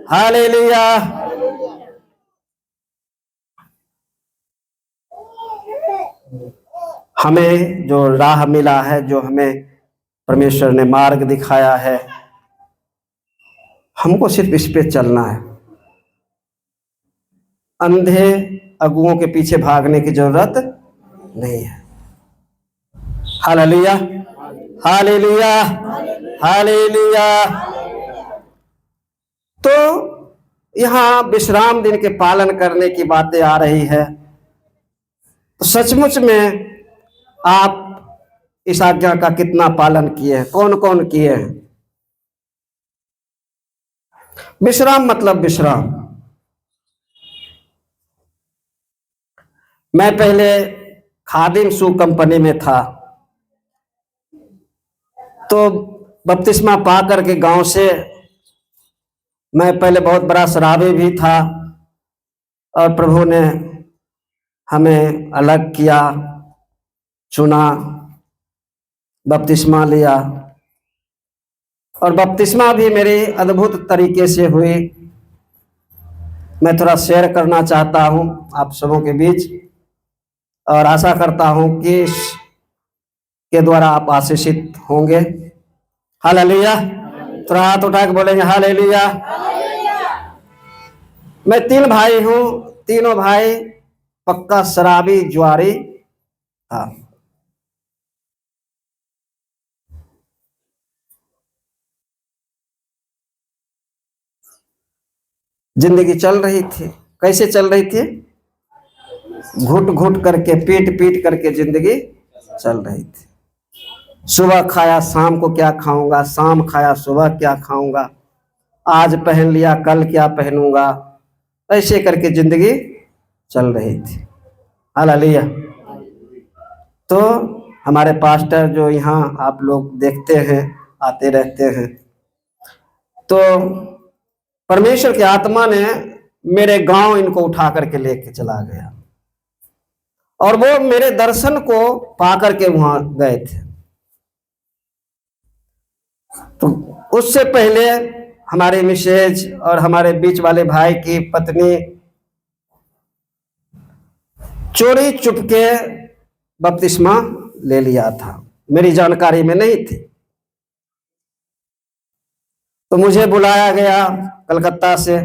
hallelujah. हमें जो राह मिला है, जो हमें परमेश्वर ने मार्ग दिखाया है, हमको सिर्फ इस पे चलना है। अंधे अगुओं के पीछे भागने की जरूरत नहीं है। Hallelujah, hallelujah, hallelujah. तो यहाँ विश्राम दिन के पालन करने की बातें आ रही है, तो सचमुच में आप इस आज्ञा का कितना पालन किए हैं? कौन कौन किए हैं? विश्राम मतलब विश्राम। मैं पहले खादिम शू कंपनी में था, तो बपतिस्मा पा करके गांव से मैं पहले बहुत बड़ा शराबी भी था, और प्रभु ने हमें अलग किया, चुना, बपतिस्मा लिया, और बपतिस्मा भी मेरी अद्भुत तरीके से हुई। मैं थोड़ा शेयर करना चाहता हूं आप सबों के बीच, और आशा करता हूं कि इसके द्वारा आप आशीषित होंगे। हालेलुया। थोड़ा हाथ उठा के बोलेंगे हालेलुया। मैं 3 भाई हूं, तीनों भाई पक्का शराबी जुआरी था। जिंदगी चल रही थी, कैसे चल रही थी? घुट घुट करके, पीट पीट करके जिंदगी चल रही थी। सुबह खाया शाम को क्या खाऊंगा, शाम खाया सुबह क्या खाऊंगा, आज पहन लिया कल क्या पहनूंगा, ऐसे करके जिंदगी चल रही थी। हालेलुया। तो हमारे पास्टर जो यहाँ आप लोग देखते हैं, आते रहते हैं, तो परमेश्वर की आत्मा ने मेरे गांव इनको उठा करके लेके चला गया, और वो मेरे दर्शन को पा करके वहां गए थे। तो उससे पहले हमारे मिसेज और हमारे बीच वाले भाई की पत्नी चोरी चुपके बपतिस्मा ले लिया था, मेरी जानकारी में नहीं थी। तो मुझे बुलाया गया कलकत्ता से,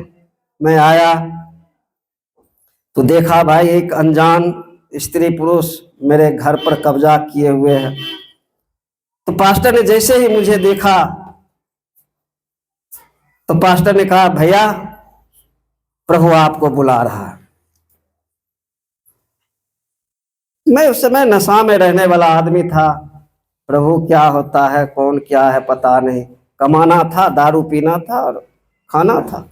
मैं आया तो देखा भाई एक अनजान स्त्री पुरुष मेरे घर पर कब्जा किए हुए हैं। तो पास्टर ने जैसे ही मुझे देखा तो पास्टर ने कहा, भैया प्रभु आपको बुला रहा है। मैं उस समय नशा में रहने वाला आदमी था, प्रभु क्या होता है कौन क्या है पता नहीं, कमाना था, दारू पीना था और खाना था।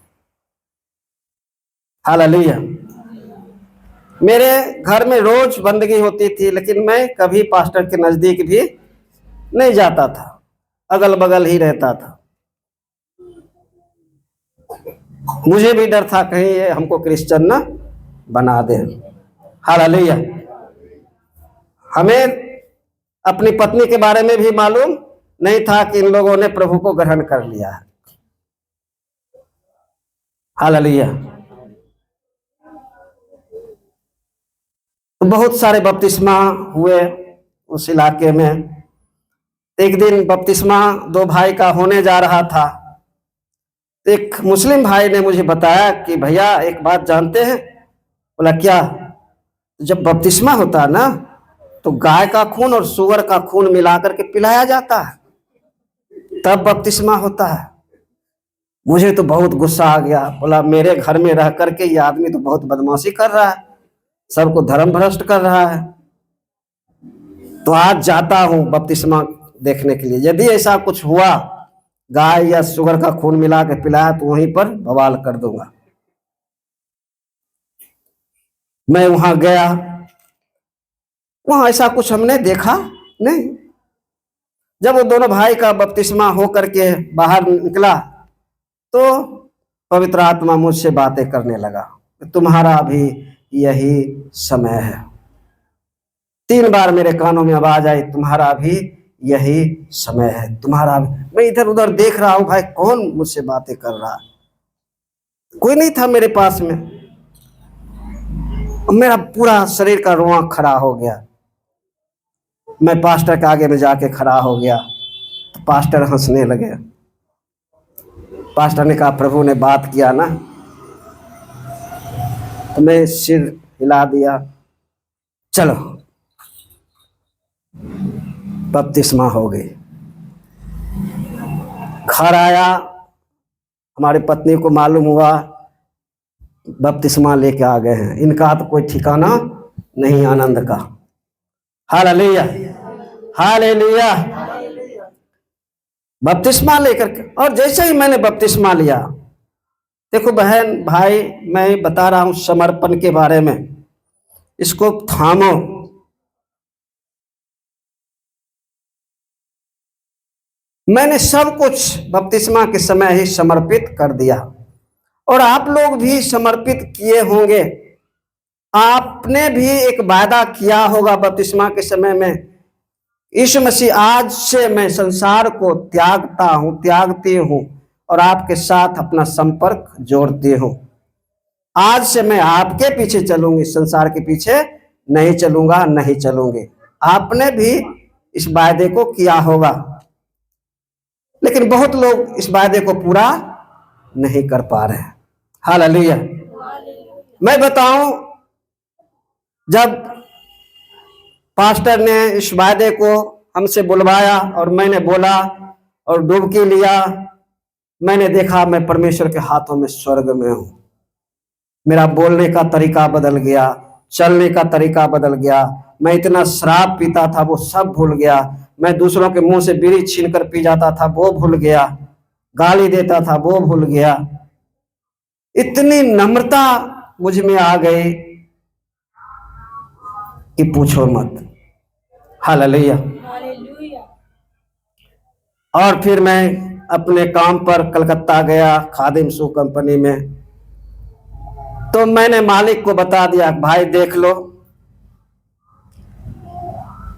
हालेलुया। मेरे घर में रोज बंदगी होती थी, लेकिन मैं कभी पास्टर के नजदीक भी नहीं जाता था, अगल बगल ही रहता था। मुझे भी डर था कहीं ये हमको क्रिश्चियन ना बना दे। हालेलुया। हमें अपनी पत्नी के बारे में भी मालूम नहीं था कि इन लोगों ने प्रभु को ग्रहण कर लिया है। हालेलुया। तो बहुत सारे बपतिस्मा हुए उस इलाके में। एक दिन बपतिस्मा 2 भाई का होने जा रहा था। एक मुस्लिम भाई ने मुझे बताया कि भैया एक बात जानते हैं? बोला क्या? जब बपतिस्मा होता है ना तो गाय का खून और सुअर का खून मिला करके पिलाया जाता है, तब बपतिस्मा होता है। मुझे तो बहुत गुस्सा आ गया। बोला मेरे घर में रह करके ये आदमी तो बहुत बदमाशी कर रहा है, सबको धर्म भ्रष्ट कर रहा है। तो आज जाता हूं बपतिस्मा देखने के लिए, यदि ऐसा कुछ हुआ गाय या सुअर का खून मिला के पिलाया तो वहीं पर बवाल कर दूंगा। मैं वहां गया, वहां ऐसा कुछ हमने देखा नहीं। जब वो दोनों भाई का बपतिस्मा हो करके बाहर निकला तो पवित्र आत्मा मुझसे बातें करने लगा, तुम्हारा भी यही समय है। 3 बार मेरे कानों में आवाज आई, तुम्हारा भी यही समय है, तुम्हारा भी। मैं इधर उधर देख रहा हूं, भाई कौन मुझसे बातें कर रहा है? कोई नहीं था मेरे पास में। मेरा पूरा शरीर का रोआ खड़ा हो गया। मैं पास्टर के आगे में जाके खड़ा हो गया तो पास्टर हंसने लगे। पास्टर ने कहा प्रभु ने बात किया ना। तो मैं सिर हिला दिया, चलो बपतिस्मा हो गई। घर आया, हमारी पत्नी को मालूम हुआ बपतिस्मा लेके आ गए हैं। इनका तो कोई ठिकाना नहीं आनंद का। Hallelujah, hallelujah. बपतिस्मा लेकर के, और जैसे ही मैंने बपतिस्मा लिया देखो बहन भाई, मैं बता रहा हूं समर्पण के बारे में, इसको थामो। मैंने सब कुछ बपतिस्मा के समय ही समर्पित कर दिया, और आप लोग भी समर्पित किए होंगे। आपने भी एक वायदा किया होगा बपतिस्मा के समय में, यीशु मसीह आज से मैं संसार को त्यागता हूं, त्यागती हूं, और आपके साथ अपना संपर्क जोड़ती हूं। आज से मैं आपके पीछे चलूंगी, संसार के पीछे नहीं चलूंगा, नहीं चलूंगी। आपने भी इस वायदे को किया होगा, लेकिन बहुत लोग इस वायदे को पूरा नहीं कर पा रहे हैं। हालेलुया। मैं बताऊं, जब पास्टर ने इस वायदे को हमसे बुलवाया और मैंने बोला और डुबकी लिया, मैंने देखा मैं परमेश्वर के हाथों में स्वर्ग में हूं। मेरा बोलने का तरीका बदल गया, चलने का तरीका बदल गया। मैं इतना शराब पीता था वो सब भूल गया। मैं दूसरों के मुंह से बीड़ी छीनकर पी जाता था वो भूल गया। गाली देता था वो भूल गया। इतनी नम्रता मुझ में आ गई कि पूछो मत। हालेलुया। और फिर मैं अपने काम पर कलकत्ता गया, खादिम शू कंपनी में। तो मैंने मालिक को बता दिया, भाई देख लो।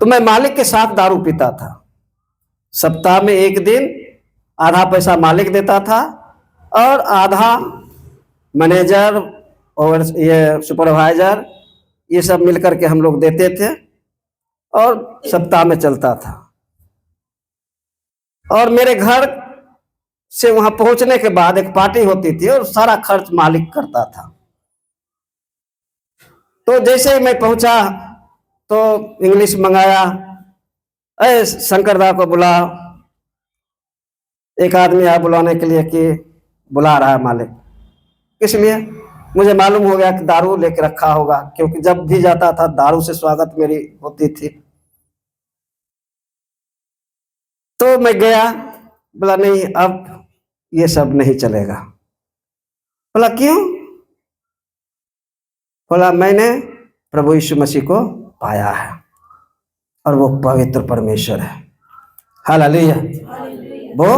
तो मैं मालिक के साथ दारू पीता था। सप्ताह में एक दिन आधा पैसा मालिक देता था और आधा मैनेजर और ये सुपरवाइजर, ये सब मिलकर के हम लोग देते थे, और सप्ताह में चलता था। और मेरे घर से वहां पहुंचने के बाद एक पार्टी होती थी और सारा खर्च मालिक करता था। तो जैसे ही मैं पहुंचा तो इंग्लिश मंगाया, अरे शंकरदा को बुला। एक आदमी आया बुलाने के लिए कि बुला रहा है मालिक। किस लिए? मुझे मालूम हो गया कि दारू लेके रखा होगा, क्योंकि जब भी जाता था दारू से स्वागत मेरी होती थी। तो मैं गया, बोला नहीं अब ये सब नहीं चलेगा। बोला क्यों? बोला मैंने प्रभु यीशु मसीह को पाया है और वो पवित्र परमेश्वर है। हालेलुया। वो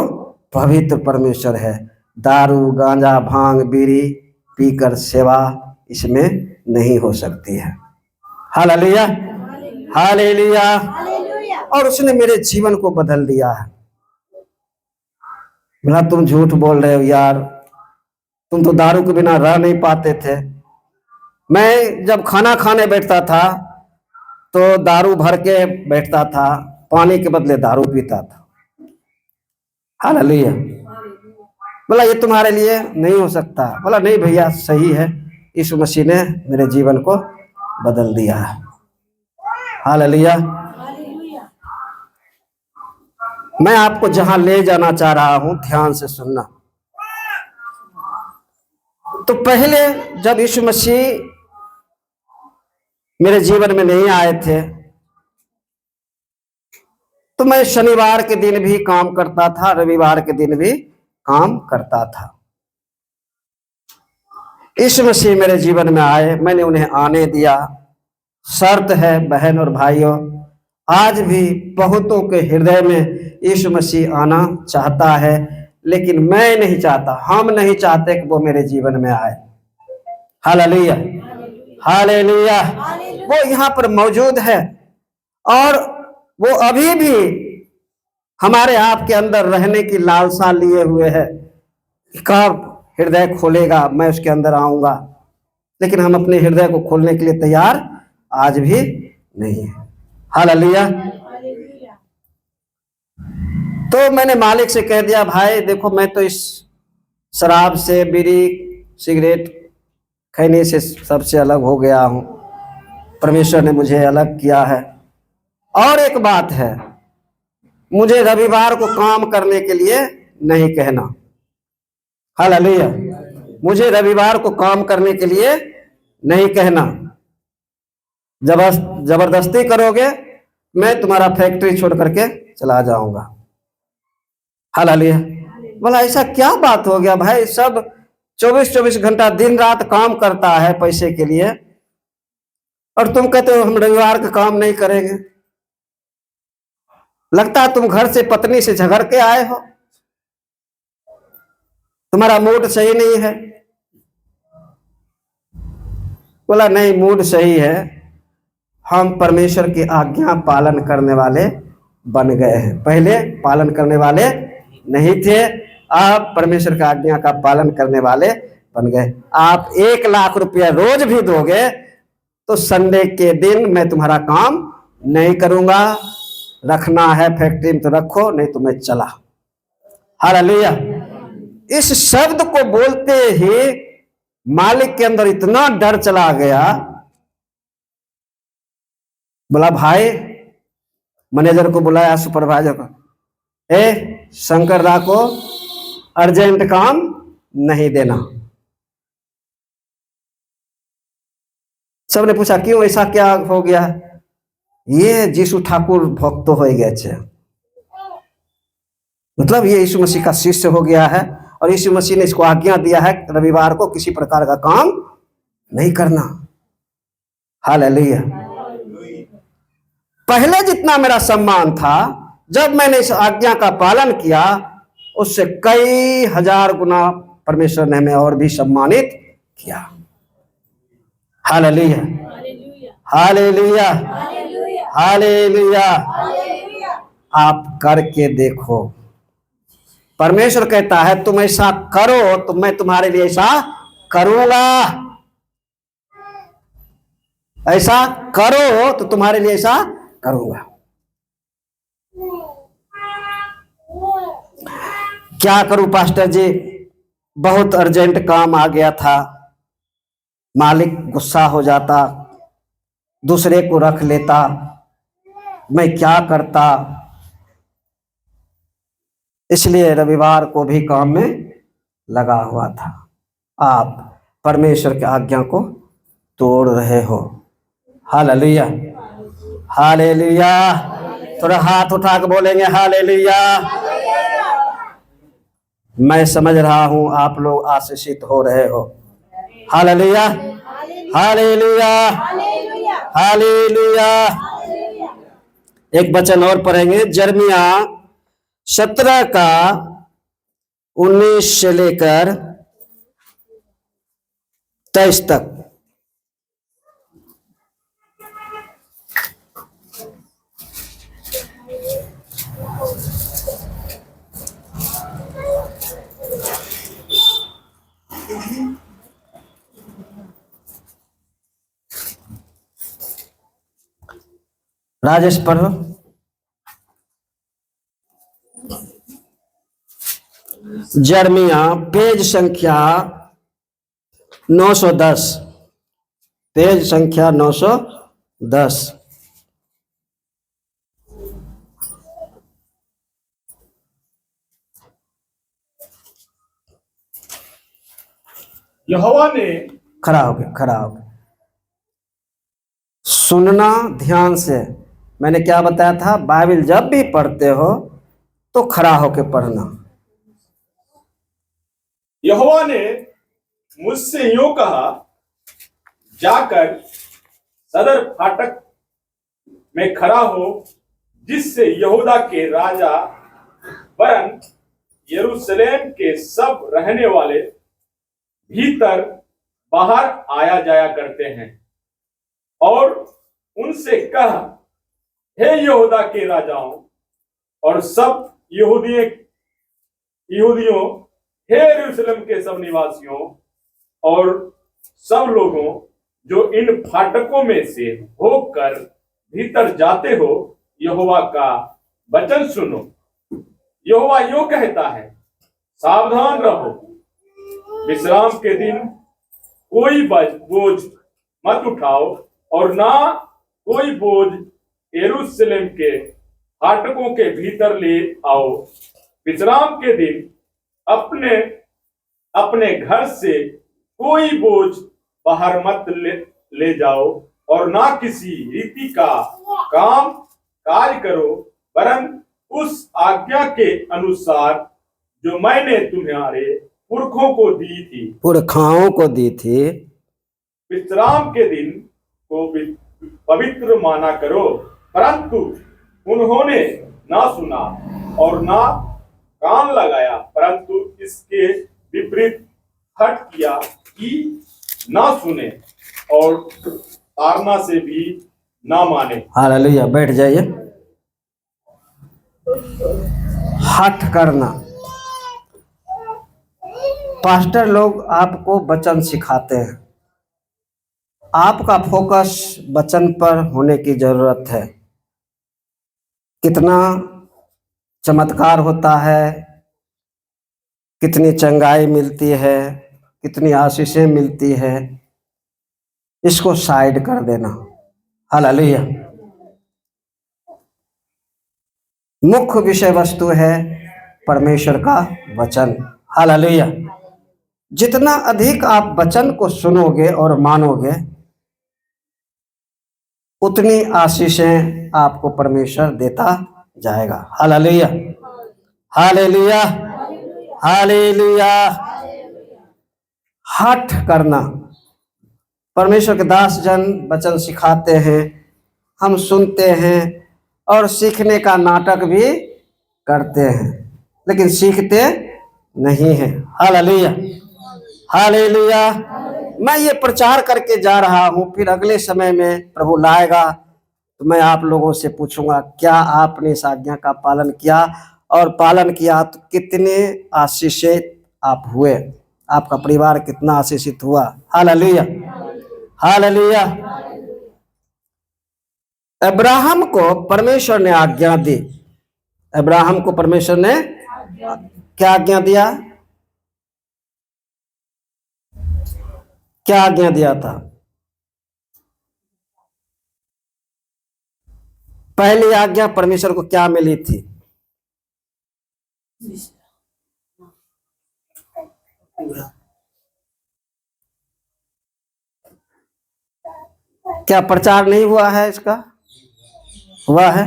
पवित्र परमेश्वर है। दारू, गांजा, भांग, बीड़ी पीकर सेवा इसमें नहीं हो सकती है। Hallelujah, hallelujah. और उसने मेरे जीवन को बदल दिया है। बोला तुम झूठ बोल रहे हो यार, तुम तो दारू के बिना रह नहीं पाते थे। मैं जब खाना खाने बैठता था तो दारू भर के बैठता था, पानी के बदले दारू पीता था। हालेलुया। बोला ये तुम्हारे लिए नहीं हो सकता। बोला नहीं भैया सही है, यीशु मसीह ने मेरे जीवन को बदल दिया है। हालेलुया। मैं आपको जहां ले जाना चाह रहा हूं, ध्यान से सुनना। तो पहले जब यीशु मसीह मेरे जीवन में नहीं आए थे तो मैं शनिवार के दिन भी काम करता था, रविवार के दिन भी काम करता था। यीशु मसीह मेरे जीवन में आए, मैंने उन्हें आने दिया। शर्त है बहन और भाइयों, आज भी बहुतों के हृदय में यीशु मसीह आना चाहता है, लेकिन मैं नहीं चाहता, हम नहीं चाहते कि वो मेरे जीवन में आए। Hallelujah, hallelujah. वो यहाँ पर मौजूद है और वो अभी भी हमारे आपके अंदर रहने की लालसा लिए हुए है। कब हृदय खोलेगा मैं उसके अंदर आऊंगा, लेकिन हम अपने हृदय को खोलने के लिए तैयार आज भी नहीं है। हालेलुया। तो मैंने मालिक से कह दिया, भाई देखो मैं तो इस शराब से, बीड़ी सिगरेट खैनी से सबसे अलग हो गया हूं। परमेश्वर ने मुझे अलग किया है। और एक बात है, मुझे रविवार को काम करने के लिए नहीं कहना। हालेलुया। मुझे रविवार को काम करने के लिए नहीं कहना। जबरदस्ती करोगे मैं तुम्हारा फैक्ट्री छोड़ करके चला जाऊंगा। हालेलुया। बोला ऐसा क्या बात हो गया भाई, सब 24-24 घंटा दिन रात काम करता है पैसे के लिए, और तुम कहते हो हम रविवार का काम नहीं करेंगे। लगता है तुम घर से पत्नी से झगड़ के आए हो, तुम्हारा मूड सही नहीं है। बोला नहीं, मूड सही है, हम परमेश्वर की आज्ञा पालन करने वाले बन गए हैं। पहले पालन करने वाले नहीं थे, आप परमेश्वर की आज्ञा का पालन करने वाले बन गए। आप 1 लाख रुपया रोज भी दोगे तो संडे के दिन मैं तुम्हारा काम नहीं करूंगा। रखना है फैक्ट्री में तो रखो, नहीं तो मैं चला। हालेलुया। इस शब्द को बोलते ही मालिक के अंदर इतना डर चला गया। बोला भाई, मैनेजर को बुलाया, सुपरवाइजर को, शंकर दा को अर्जेंट काम नहीं देना। सबने पूछा क्यों, ऐसा क्या हो गया? ये यीशु ठाकुर भक्त हो गए थे, मतलब ये यीशु मसीह का शिष्य हो गया है, और यीशु मसीह ने इसको आज्ञा दिया है रविवार को किसी प्रकार का काम नहीं करना। हालेलुया। पहले जितना मेरा सम्मान था, जब मैंने इस आज्ञा का पालन किया, उससे कई हजार गुना परमेश्वर ने हमें और भी सम्मानित किया। Hallelujah, hallelujah, hallelujah. आप करके देखो। परमेश्वर कहता है तुम ऐसा करो तो मैं तुम्हारे लिए ऐसा करूंगा, ऐसा करो तो तुम्हारे लिए ऐसा करूंगा। क्या करूं पास्टर जी, बहुत अर्जेंट काम आ गया था, मालिक गुस्सा हो जाता, दूसरे को रख लेता, मैं क्या करता, इसलिए रविवार को भी काम में लगा हुआ था। आप परमेश्वर की आज्ञा को तोड़ रहे हो। Hallelujah, hallelujah. थोड़ा हाथ उठा के बोलेंगे हालेलुया। मैं समझ रहा हूं आप लोग आशीषित हो रहे हो। Hallelujah, hallelujah, hallelujah. एक वचन और पढ़ेंगे, यिर्मयाह 17 का 19 से लेकर 23 तक। राजेश पढ़ो। यिर्मयाह पेज संख्या 910, पेज संख्या 910। यहोवा ने खड़ा हो गया, खड़ा हो गया। सुनना ध्यान से। मैंने क्या बताया था, बाइबल जब भी पढ़ते हो तो खड़ा होकर पढ़ना। यहोवा ने मुझसे यूं कहा, जाकर सदर फाटक में खड़ा हो, जिससे यहूदा के राजा वरन यरूशलेम के सब रहने वाले भीतर बाहर आया जाया करते हैं, और उनसे कह, हे यहूदा के राजाओं और सब यहूदियों, हे यरूशलेम के सब निवासियों और सब लोगों जो इन फाटकों में से होकर भीतर जाते हो, यहोवा का वचन सुनो। यहोवा यूं कहता है, सावधान रहो, विश्राम के दिन कोई बोझ मत उठाओ, और ना कोई बोझ यरूशलेम के फाटकों के भीतर ले आओ। विश्राम के दिन अपने अपने घर से कोई बोझ बाहर मत ले जाओ, और ना किसी रीति का काम काज करो, वरन उस आज्ञा के अनुसार जो मैंने तुम्हारे पुरखों को दी थी। पुरखाओं को दी थी। विश्राम के दिन को पवित्र माना करो, परंतु उन्होंने ना सुना और ना कान लगाया, परंतु इसके विपरीत हट किया कि ना सुने और ताड़ना से भी ना माने। हालेलुया, बैठ जाइए। हठ करना। पास्टर लोग आपको वचन सिखाते हैं, आपका फोकस वचन पर होने की जरूरत है। कितना चमत्कार होता है, कितनी चंगाई मिलती है, कितनी आशीषें मिलती है, इसको साइड कर देना। हालेलुया। मुख्य विषय वस्तु है परमेश्वर का वचन। हालेलुया। जितना अधिक आप वचन को सुनोगे और मानोगे, उतनी आशीषें आपको परमेश्वर देता जाएगा। Hallelujah, hallelujah, hallelujah. हठ करना। परमेश्वर के दास जन वचन सिखाते हैं, हम सुनते हैं और सीखने का नाटक भी करते हैं, लेकिन सीखते नहीं हैं। Hallelujah, hallelujah. मैं ये प्रचार करके जा रहा हूँ, फिर अगले समय में प्रभु लाएगा तो मैं आप लोगों से पूछूंगा, क्या आपने इस आज्ञा का पालन किया? और पालन किया तो कितने आशीषित आप हुए, आपका परिवार कितना आशीषित हुआ। Hallelujah, hallelujah. अब्राहम को परमेश्वर ने आज्ञा दी। अब्राहम को परमेश्वर ने क्या आज्ञा दिया? क्या आज्ञा दिया था? पहली आज्ञा परमेश्वर को क्या मिली थी? क्या प्रचार नहीं हुआ है इसका? हुआ है?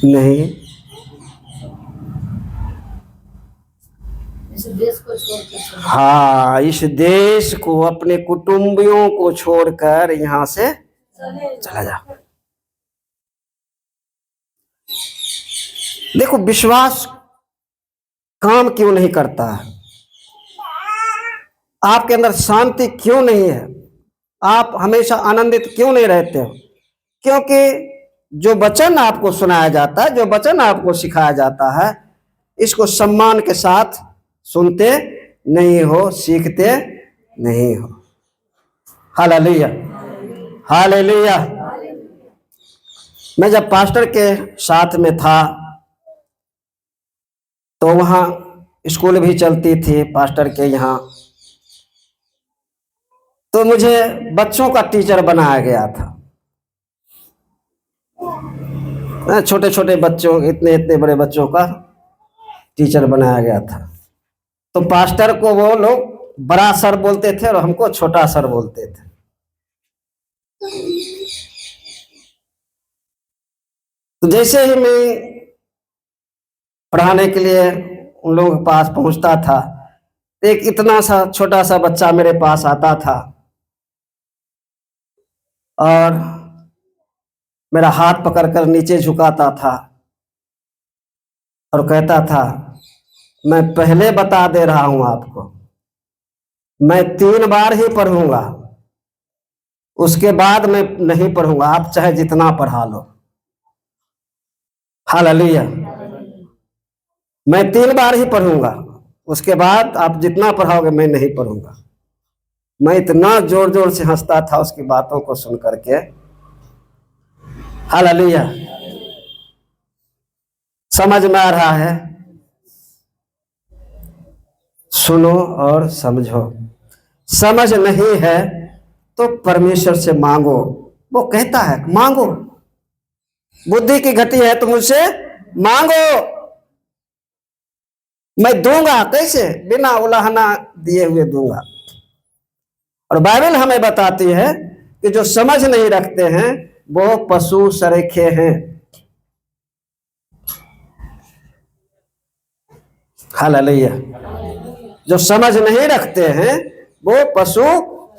नहीं। इस देश को छोड़कर हाँ, इस देश को, अपने कुटुंबियों को छोड़कर यहाँ से चला जा। देखो, विश्वास काम क्यों नहीं करता है? आपके अंदर शांति क्यों नहीं है? आप हमेशा आनंदित क्यों नहीं रहते हो? क्योंकि जो वचन आपको सुनाया जाता है, जो वचन आपको सिखाया जाता है, इसको सम्मान के साथ सुनते नहीं हो, सीखते नहीं हो। Hallelujah, hallelujah. मैं जब पास्टर के साथ में था तो वहाँ स्कूल भी चलती थी पास्टर के यहाँ, तो मुझे बच्चों का टीचर बनाया गया था। छोटे छोटे बच्चों, इतने इतने बड़े बच्चों का टीचर बनाया गया था। तो पास्टर को वो लोग बड़ा सर बोलते थे और हमको छोटा सर बोलते थे। तो जैसे ही मैं पढ़ाने के लिए उन लोगों के पास पहुंचता था, एक इतना सा छोटा सा बच्चा मेरे पास आता था और मेरा हाथ पकड़कर नीचे झुकाता था और कहता था, मैं पहले बता दे रहा हूं आपको, मैं 3 बार ही पढ़ूंगा, उसके बाद मैं नहीं पढ़ूंगा, आप चाहे जितना पढ़ा लो। हालेलुया। मैं 3 बार ही पढ़ूंगा, उसके बाद आप जितना पढ़ाओगे मैं नहीं पढ़ूंगा। मैं इतना जोर जोर से हंसता था उसकी बातों को सुन करके। हालेलुया। समझ में आ रहा है? सुनो और समझो। समझ नहीं है तो परमेश्वर से मांगो। वो कहता है मांगो। बुद्धि की घटी है तो मुझसे मांगो, मैं दूंगा। कैसे? बिना उलाहना दिए हुए दूंगा। और बाइबल हमें बताती है कि जो समझ नहीं रखते हैं वो पशु सरीखे हैं। हालेलुया। जो समझ नहीं रखते हैं वो पशु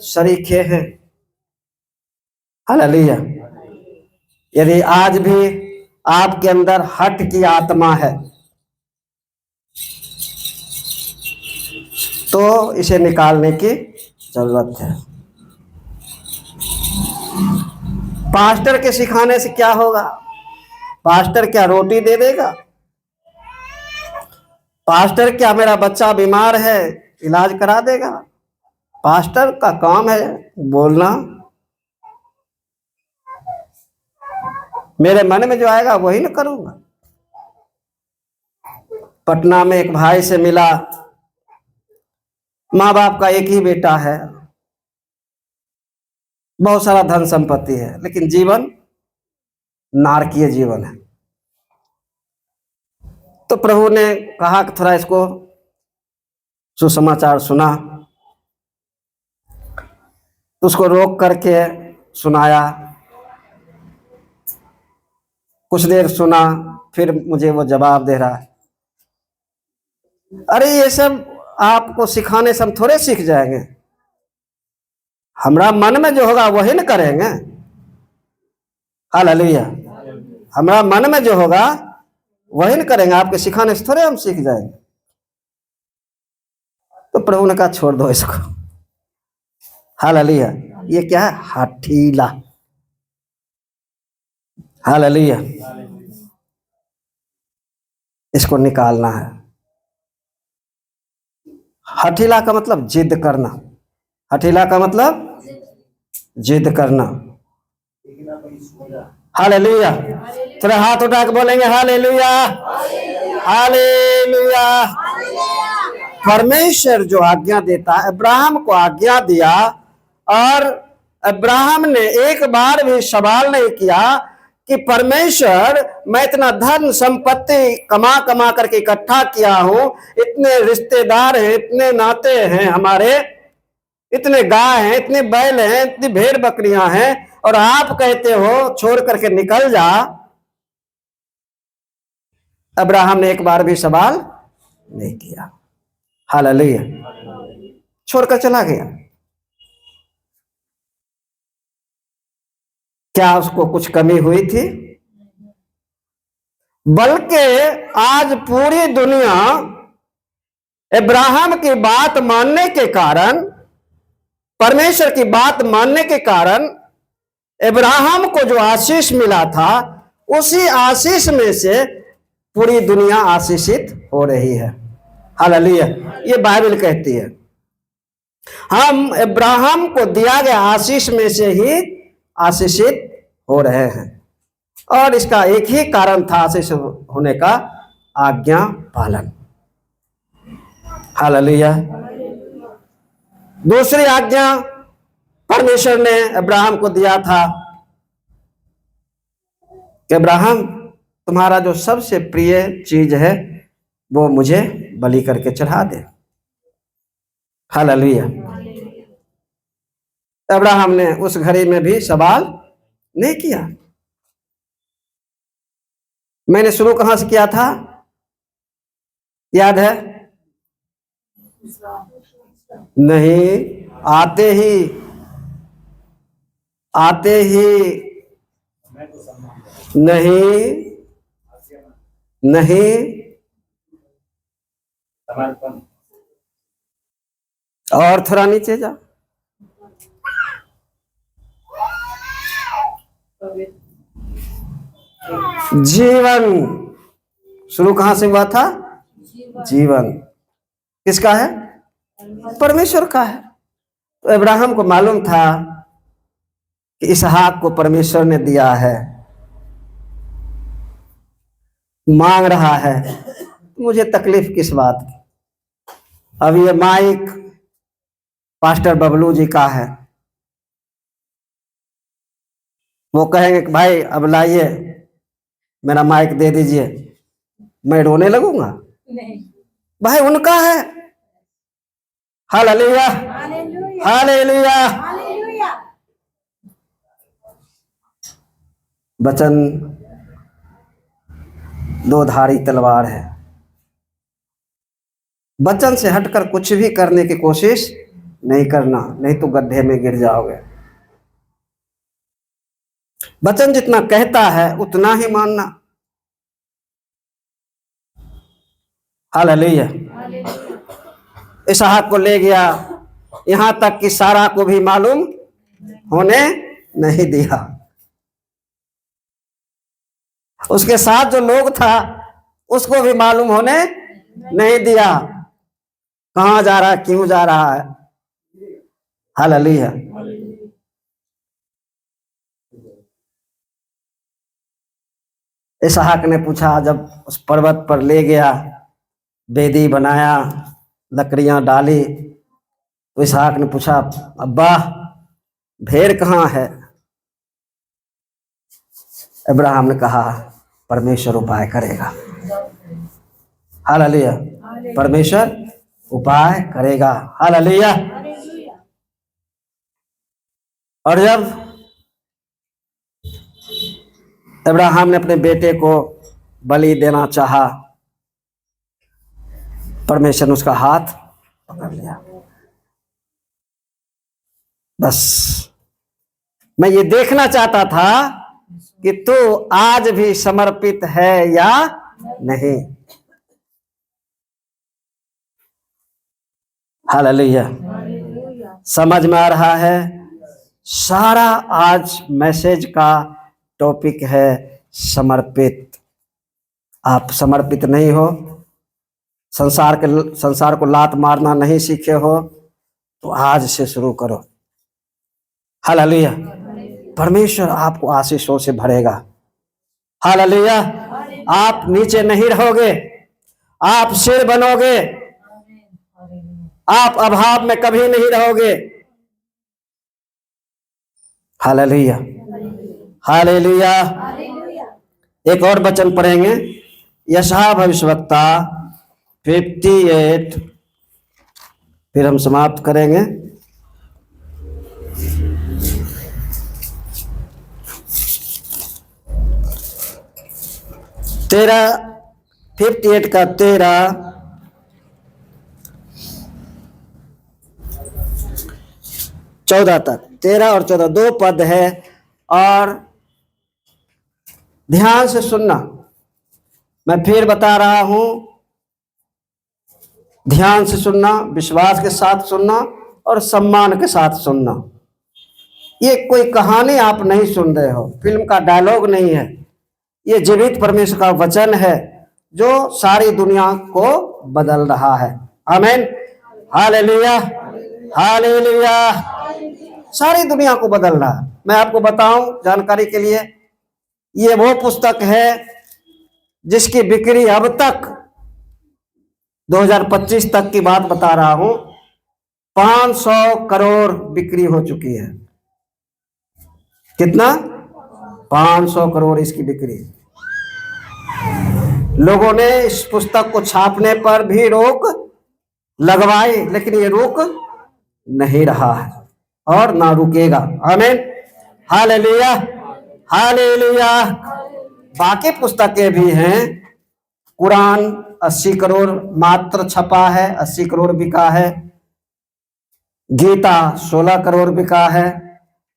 सरीखे हैं। हालेलुया। यदि आज भी आपके अंदर हठ की आत्मा है तो इसे निकालने की जरूरत है। पास्टर के सिखाने से क्या होगा? पास्टर क्या रोटी दे देगा? पास्टर क्या मेरा बच्चा बीमार है इलाज करा देगा? पास्टर का काम है बोलना, मेरे मन में जो आएगा वही ना करूंगा। पटना में एक भाई से मिला, माँ बाप का एक ही बेटा है, बहुत सारा धन संपत्ति है, लेकिन जीवन नारकीय जीवन है। तो प्रभु ने कहा कि थोड़ा इसको सुसमाचार सुना, तो उसको रोक करके सुनाया। कुछ देर सुना, फिर मुझे वो जवाब दे रहा है, अरे ये सब आपको सिखाने से हम थोड़े सीख जाएंगे, हमारा मन में जो होगा वही न करेंगे। हालेलुया। हमारा मन में जो होगा वही न करेंगे, आपके सिखाने से थोड़े हम सीख जाएंगे। तो प्रभु ने कहा छोड़ दो इसको। हालेलुया। ये क्या है? हठीला। हालेलुया। इसको निकालना है। हठीला का मतलब जिद करना। हठीला का मतलब जिद करना। हालेलुया। थोड़ा हाथ उठा के बोलेंगे हालेलुया, हालेलुया। परमेश्वर जो आज्ञा देता है, अब्राहम को आज्ञा दिया और अब्राहम ने एक बार भी सवाल नहीं किया कि परमेश्वर मैं इतना धन संपत्ति कमा कमा करके इकट्ठा किया हूं, इतने रिश्तेदार हैं, इतने नाते हैं हमारे, इतने गाय हैं, इतने बैल हैं, इतनी भेड़ बकरियां हैं, और आप कहते हो छोड़ करके निकल जा। अब्राहम ने एक बार भी सवाल नहीं किया। हालेलुया। छोड़कर चला गया। क्या उसको कुछ कमी हुई थी? बल्कि आज पूरी दुनिया अब्राहम की बात मानने के कारण, परमेश्वर की बात मानने के कारण अब्राहम को जो आशीष मिला था, उसी आशीष में से पूरी दुनिया आशीषित हो रही है। हालेलुया। ये बाइबल कहती है। हम अब्राहम को दिया गया आशीष में से ही आशीषित हो रहे हैं, और इसका एक ही कारण था आशीष होने का, आज्ञा पालन। हालेलुया। दूसरी आज्ञा परमेश्वर ने अब्राहम को दिया था कि अब्राहम तुम्हारा जो सबसे प्रिय चीज है वो मुझे बलि करके चढ़ा दे। हालेलुया। अब्राहम ने उस घड़ी में भी सवाल नहीं किया। मैंने शुरू कहां से किया था याद है? नहीं, आते ही नहीं और थोड़ा नीचे जा। जीवन शुरू कहां से हुआ था? जीवन किसका है? परमेश्वर का है। तो अब्राहम को मालूम था कि इसहाक को परमेश्वर ने दिया है, मांग रहा है, मुझे तकलीफ किस बात की। अब ये माइक पास्टर बबलू जी का है, वो कहेंगे कि भाई अब लाइए मेरा माइक दे दीजिए, मैं रोने लगूंगा? नहीं। भाई उनका है। Hallelujah, hallelujah. वचन दो धारी तलवार है। वचन से हटकर कुछ भी करने की कोशिश नहीं करना, नहीं तो गड्ढे में गिर जाओगे। वचन जितना कहता है उतना ही मानना। हालेलुया। इसहाक को ले गया, यहां तक कि सारा को भी मालूम होने नहीं दिया। उसके साथ जो लोग था उसको भी मालूम होने नहीं दिया कहां जा रहा है, क्यों जा रहा है। हालेलुया। इसहाक ने पूछा, जब उस पर्वत पर ले गया, वेदी बनाया, लकड़ियां डाली, तो इसहाक ने पूछा, अब्बा भेड़ कहाँ है? अब्राहम ने कहा, परमेश्वर उपाय करेगा। हालेलुया। परमेश्वर उपाय करेगा। हालेलुया। और जब अब्राहम ने अपने बेटे को बलि देना चाहा, परमेश्वर ने उसका हाथ पकड़ लिया। बस मैं ये देखना चाहता था कि तू आज भी समर्पित है या नहीं। हालेलुया। समझ में आ रहा है? सारा आज मैसेज का टॉपिक है समर्पित। आप समर्पित नहीं हो, संसार को लात मारना नहीं सीखे हो, तो आज से शुरू करो। हालेलुया। परमेश्वर आपको आशीषों से भरेगा। हालेलुया। आप नीचे नहीं रहोगे, आप सिर बनोगे। आप अभाव में कभी नहीं रहोगे। हालेलुया। हालेलुया। एक और वचन पढ़ेंगे, यशायाह भविष्यवक्ता 58, फिर हम समाप्त करेंगे। तेरा 58 का 13 14 तक, 13 और 14 दो पद है, और ध्यान से सुनना। मैं फिर बता रहा हूं, ध्यान से सुनना, विश्वास के साथ सुनना और सम्मान के साथ सुनना। ये कोई कहानी आप नहीं सुन रहे हो, फिल्म का डायलॉग नहीं है। ये जीवित परमेश्वर का वचन है जो सारी दुनिया को बदल रहा है। आमीन। हालेलुया। हालेलुया। सारी दुनिया को बदल रहा है। मैं आपको बताऊं जानकारी के लिए, ये वो पुस्तक है जिसकी बिक्री अब तक 2025 तक की बात बता रहा हूं, 500 करोड़ बिक्री हो चुकी है। कितना? 500 करोड़ इसकी बिक्री। लोगों ने इस पुस्तक को छापने पर भी रोक लगवाई, लेकिन ये रुक नहीं रहा है और ना रुकेगा। आमीन। हालेलुया। हालेलुया। बाकी पुस्तकें भी हैं। कुरान 80 करोड़ मात्र छपा है, 80 करोड़ बिका है। गीता 16 करोड़ बिका है,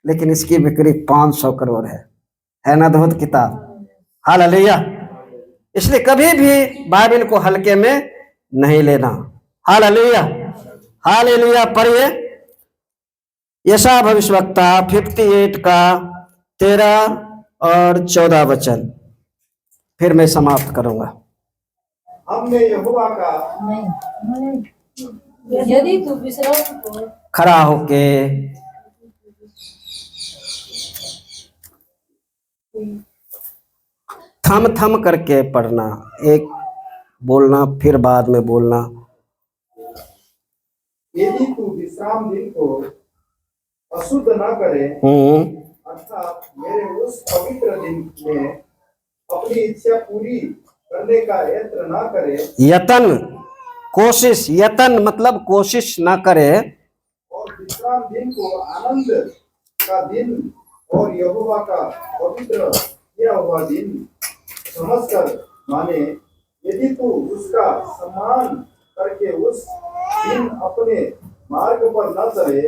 लेकिन इसकी बिक्री 500 करोड़ है ना अद्भुत किताब। हालेलुया। इसलिए कभी भी बाइबल को हल्के में नहीं लेना। हालेलुया। हालेलुया। पढ़िए यशायाह भविष्यवक्ता 58 का 13 और 14 वचन, फिर मैं समाप्त करूंगा। हमने यहोवा का यदि तू विश्राम को खड़ा होके थम थम करके पढ़ना, एक बोलना फिर बाद में बोलना। यदि तू विश्राम दिन को अशुद्ध न करे, अर्थात मेरे उस पवित्र दिन में अपनी इच्छा पूरी करने का यत्न न करे, यतन कोशिश, यतन मतलब कोशिश ना करे, और विश्राम दिन को आनंद का दिन और यहोवा का पवित्र किया हुआ दिन समझकर माने, यदि तू उसका सम्मान करके उस दिन अपने मार्ग पर न चले,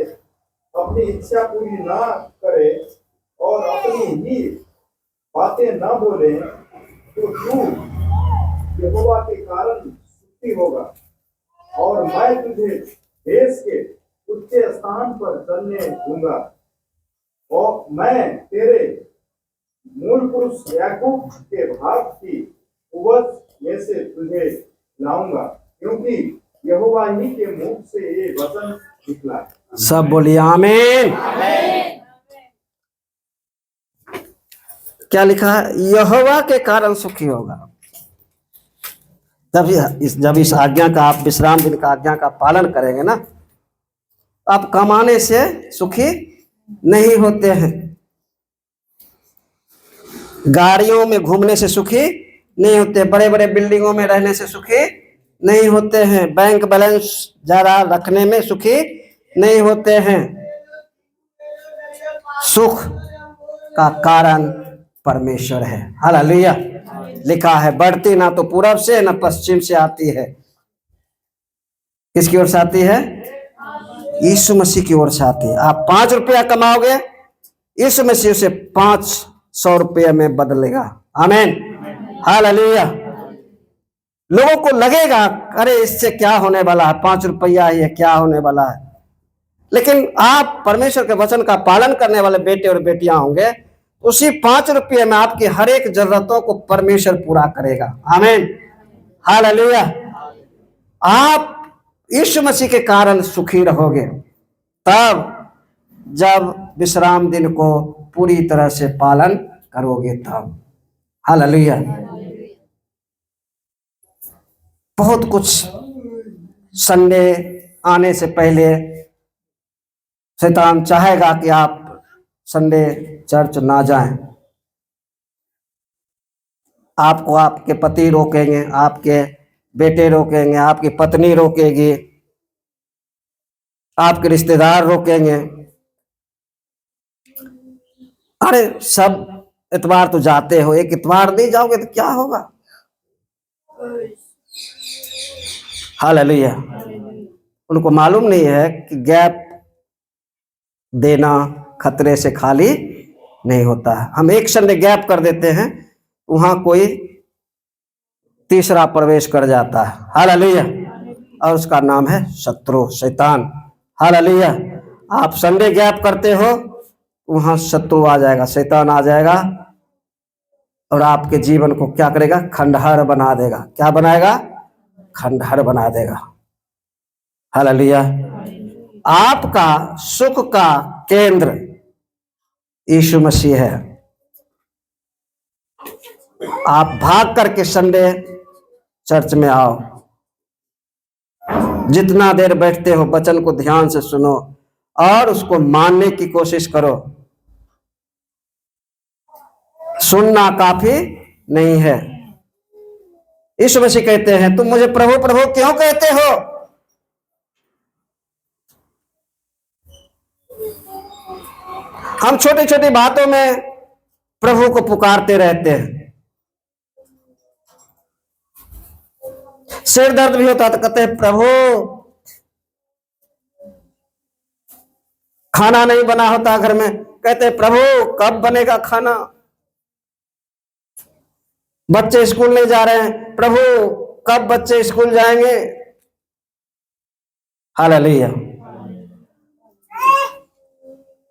अपनी इच्छा पूरी न करे और अपनी ही बातें न बोले, तो तू यहोवा के कारण सुखी होगा और मैं तुझे देश के ऊंचे स्थान पर चलने दूंगा और मैं तेरे मूल पुरुष याकूब के भाग की उपज में से तुझे लाऊंगा, क्योंकि यहोवा ही के मुख से ये वचन निकला है। सब बोलिए आमीन। क्या लिखा है? यहोवा के कारण सुखी होगा। जब इस आज्ञा का, आप विश्राम दिन का आज्ञा का पालन करेंगे ना, आप कमाने से सुखी नहीं होते हैं, गाड़ियों में घूमने से सुखी नहीं होते, बड़े बड़े बिल्डिंगों में रहने से सुखी नहीं होते हैं, बैंक बैलेंस ज्यादा रखने में सुखी नहीं होते हैं। सुख का कारण परमेश्वर है। हालेलुया। लिखा है, बढ़ती ना तो पूरब से ना पश्चिम से आती है। किसकी ओर से आती है? यीशु मसीह की ओर से आती है। आप 5 रुपया कमाओगे, यीशु मसीह से 500 रुपये में बदलेगा। आमीन। हालेलुया। लोगों को लगेगा अरे इससे क्या होने वाला है, 5 रुपया ही है, क्या होने वाला है। लेकिन आप परमेश्वर के वचन का पालन करने वाले बेटे और बेटियां होंगे, उसी 5 रुपये में आपकी हर एक जरूरतों को परमेश्वर पूरा करेगा। आमीन। हालेलुया। आप यीशु मसीह के कारण सुखी रहोगे तब जब विश्राम दिन को पूरी तरह से पालन करोगे तब। हालेलुया। बहुत कुछ संडे आने से पहले शैतान चाहेगा कि आप संडे चर्च ना जाएं। आपको आपके पति रोकेंगे, आपके बेटे रोकेंगे, आपकी पत्नी रोकेगी, आपके रिश्तेदार रोकेंगे। अरे सब इतवार तो जाते हो, एक इतवार नहीं जाओगे तो क्या होगा। हालेलुया। उनको मालूम नहीं है कि गैप देना खतरे से खाली नहीं होता है। हम एक संडे गैप कर देते हैं, वहां कोई तीसरा प्रवेश कर जाता है। हालेलुया। और उसका नाम है शत्रु, शैतान। हालेलुया। आप संडे गैप करते हो, वहां शत्रु आ जाएगा, शैतान आ जाएगा और आपके जीवन को क्या करेगा? खंडहर बना देगा। क्या बनाएगा? खंडहर बना देगा। हालेलुया। आपका सुख का केंद्र यीशु मसीह है। आप भाग करके संडे चर्च में आओ, जितना देर बैठते हो वचन को ध्यान से सुनो और उसको मानने की कोशिश करो। सुनना काफी नहीं है। यीशु मसीह कहते हैं, तुम मुझे प्रभु प्रभु क्यों कहते हो? हम छोटी छोटी बातों में प्रभु को पुकारते रहते हैं। सिर दर्द भी होता तो कहते हैं प्रभु, खाना नहीं बना होता घर में, कहते हैं प्रभु कब बनेगा खाना। बच्चे स्कूल नहीं जा रहे हैं, प्रभु कब बच्चे स्कूल जाएंगे। हालेलुया।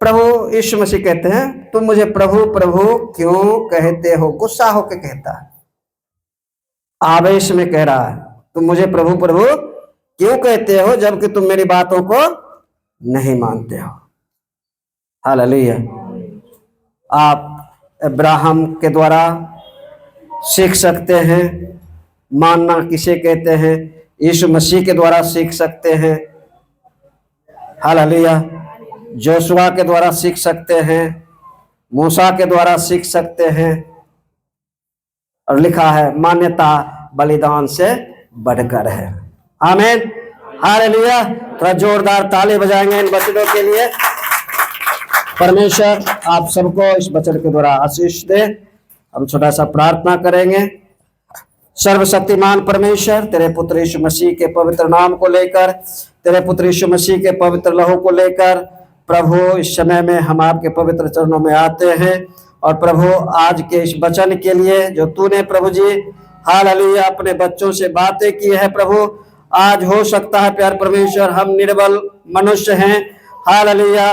प्रभु यीशु मसीह कहते हैं, तुम मुझे प्रभु प्रभु क्यों कहते हो? गुस्सा होके कहता है, आवेश में कह रहा है, तुम मुझे प्रभु प्रभु क्यों कहते हो जबकि तुम मेरी बातों को नहीं मानते हो। हालेलुया। आप अब्राहम के द्वारा सीख सकते हैं मानना किसे कहते हैं, यीशु मसीह के द्वारा सीख सकते हैं। हालेलुया। जोशुआ के द्वारा सीख सकते हैं, मूसा के द्वारा सीख सकते हैं। और लिखा है मान्यता बलिदान से बढ़कर है। आमीन। हालेलुया। थोड़ा जोरदार ताली बजाएंगे इन वचनों के लिए। परमेश्वर आप सबको इस वचन के द्वारा आशीष दे। हम छोटा सा प्रार्थना करेंगे। सर्वशक्तिमान परमेश्वर, तेरे पुत्र यीशु मसीह के पवित्र नाम को लेकर, तेरे पुत्र यीशु मसीह के पवित्र लहू को लेकर प्रभु इस समय में हम आपके पवित्र चरणों में आते हैं। और प्रभु आज के इस वचन के लिए जो तूने प्रभु जी हालेलुया अपने बच्चों से बातें की है प्रभु, आज हो सकता है प्यार परमेश्वर हम निर्बल मनुष्य हैं, हालेलुया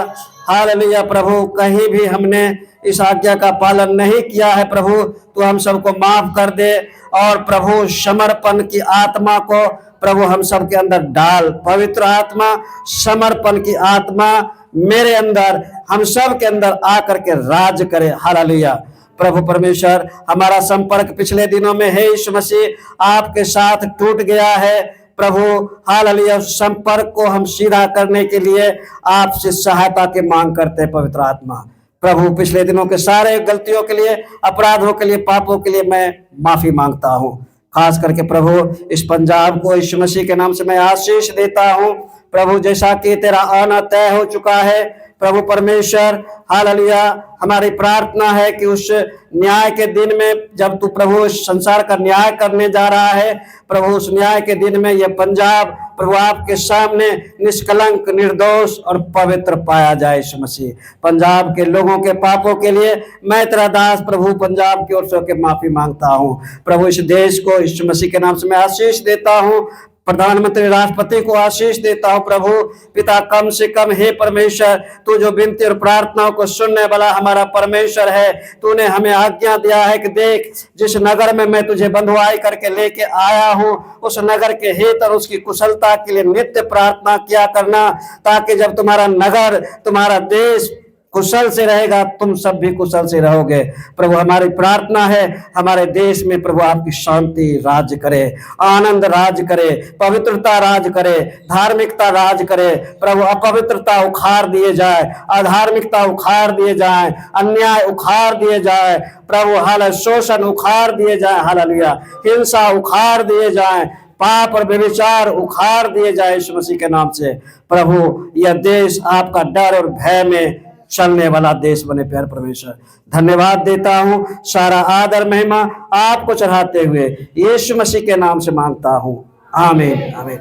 हालेलुया प्रभु, कहीं भी हमने इस आज्ञा का पालन नहीं किया है प्रभु, तो हम सबको माफ कर दे। और प्रभु समर्पण की आत्मा को प्रभु हम सब के अंदर डाल, पवित्र आत्मा, समर्पण की आत्मा मेरे अंदर, हम सब के अंदर आकर के राज करे, हालेलुया। प्रभु परमेश्वर, हमारा संपर्क पिछले दिनों में है यीशु मसीह आपके साथ टूट गया है प्रभु, हालेलुया। संपर्क को हम सीधा करने के लिए आपसे सहायता की मांग करते हैं पवित्र आत्मा। प्रभु पिछले दिनों के सारे गलतियों के लिए, अपराधों के लिए, पापों के लिए मैं माफी मांगता हूँ। खास करके प्रभु इस पंजाब को यीशु मसीह के नाम से मैं आशीष देता हूँ प्रभु, जैसा कि तेरा आना तय हो चुका है प्रभु परमेश्वर, हालेलुया। हमारी प्रार्थना है कि उस न्याय के दिन में जब तू प्रभु संसार का न्याय करने जा रहा है प्रभु, उस न्याय के दिन में यह पंजाब प्रभु आपके सामने निष्कलंक, निर्दोष और पवित्र पाया जाए यीशु मसीह। पंजाब के लोगों के पापों के लिए मैं तेरा दास प्रभु पंजाब की ओर से माफी मांगता हूँ प्रभु। इस देश को यीशु मसीह के नाम से मैं आशीष देता हूँ, प्रधानमंत्री राष्ट्रपति को आशीष देता हूं प्रभु पिता। कम से कम हे परमेश्वर, तू जो विनती और प्रार्थनाओं को सुनने वाला हमारा परमेश्वर है, तूने हमें आज्ञा दिया है कि देख जिस नगर में मैं तुझे बंधुआई करके लेके आया हूं, उस नगर के हित और उसकी कुशलता के लिए नित्य प्रार्थना किया करना, ताकि जब तुम्हारा नगर, तुम्हारा देश कुशल से रहेगा, तुम सब भी कुशल से रहोगे प्रभु। हमारी प्रार्थना है हमारे देश में प्रभु आपकी शांति राज करे, आनंद राज करे, पवित्रता राज करे, धार्मिकता राज करे प्रभु। अपवित्रता उखाड़ दिए जाए, अधार्मिकता उखाड़ दिए जाए, अन्याय उखाड़ दिए जाए प्रभु, हाल शोषण उखाड़ दिए जाए, हालेलुया, हिंसा उखाड़ दिए जाए, पाप और व्यभिचार उखाड़ दिए जाए यीशु मसीह के नाम से प्रभु। यह देश आपका डर और भय में चलने वाला देश बने प्यार परमेश्वर। धन्यवाद देता हूँ, सारा आदर महिमा आपको चढ़ाते हुए यीशु मसीह के नाम से मांगता हूँ, आमीन आमीन।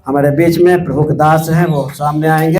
हमारे बीच में प्रभु के दास हैं, वो सामने आएंगे।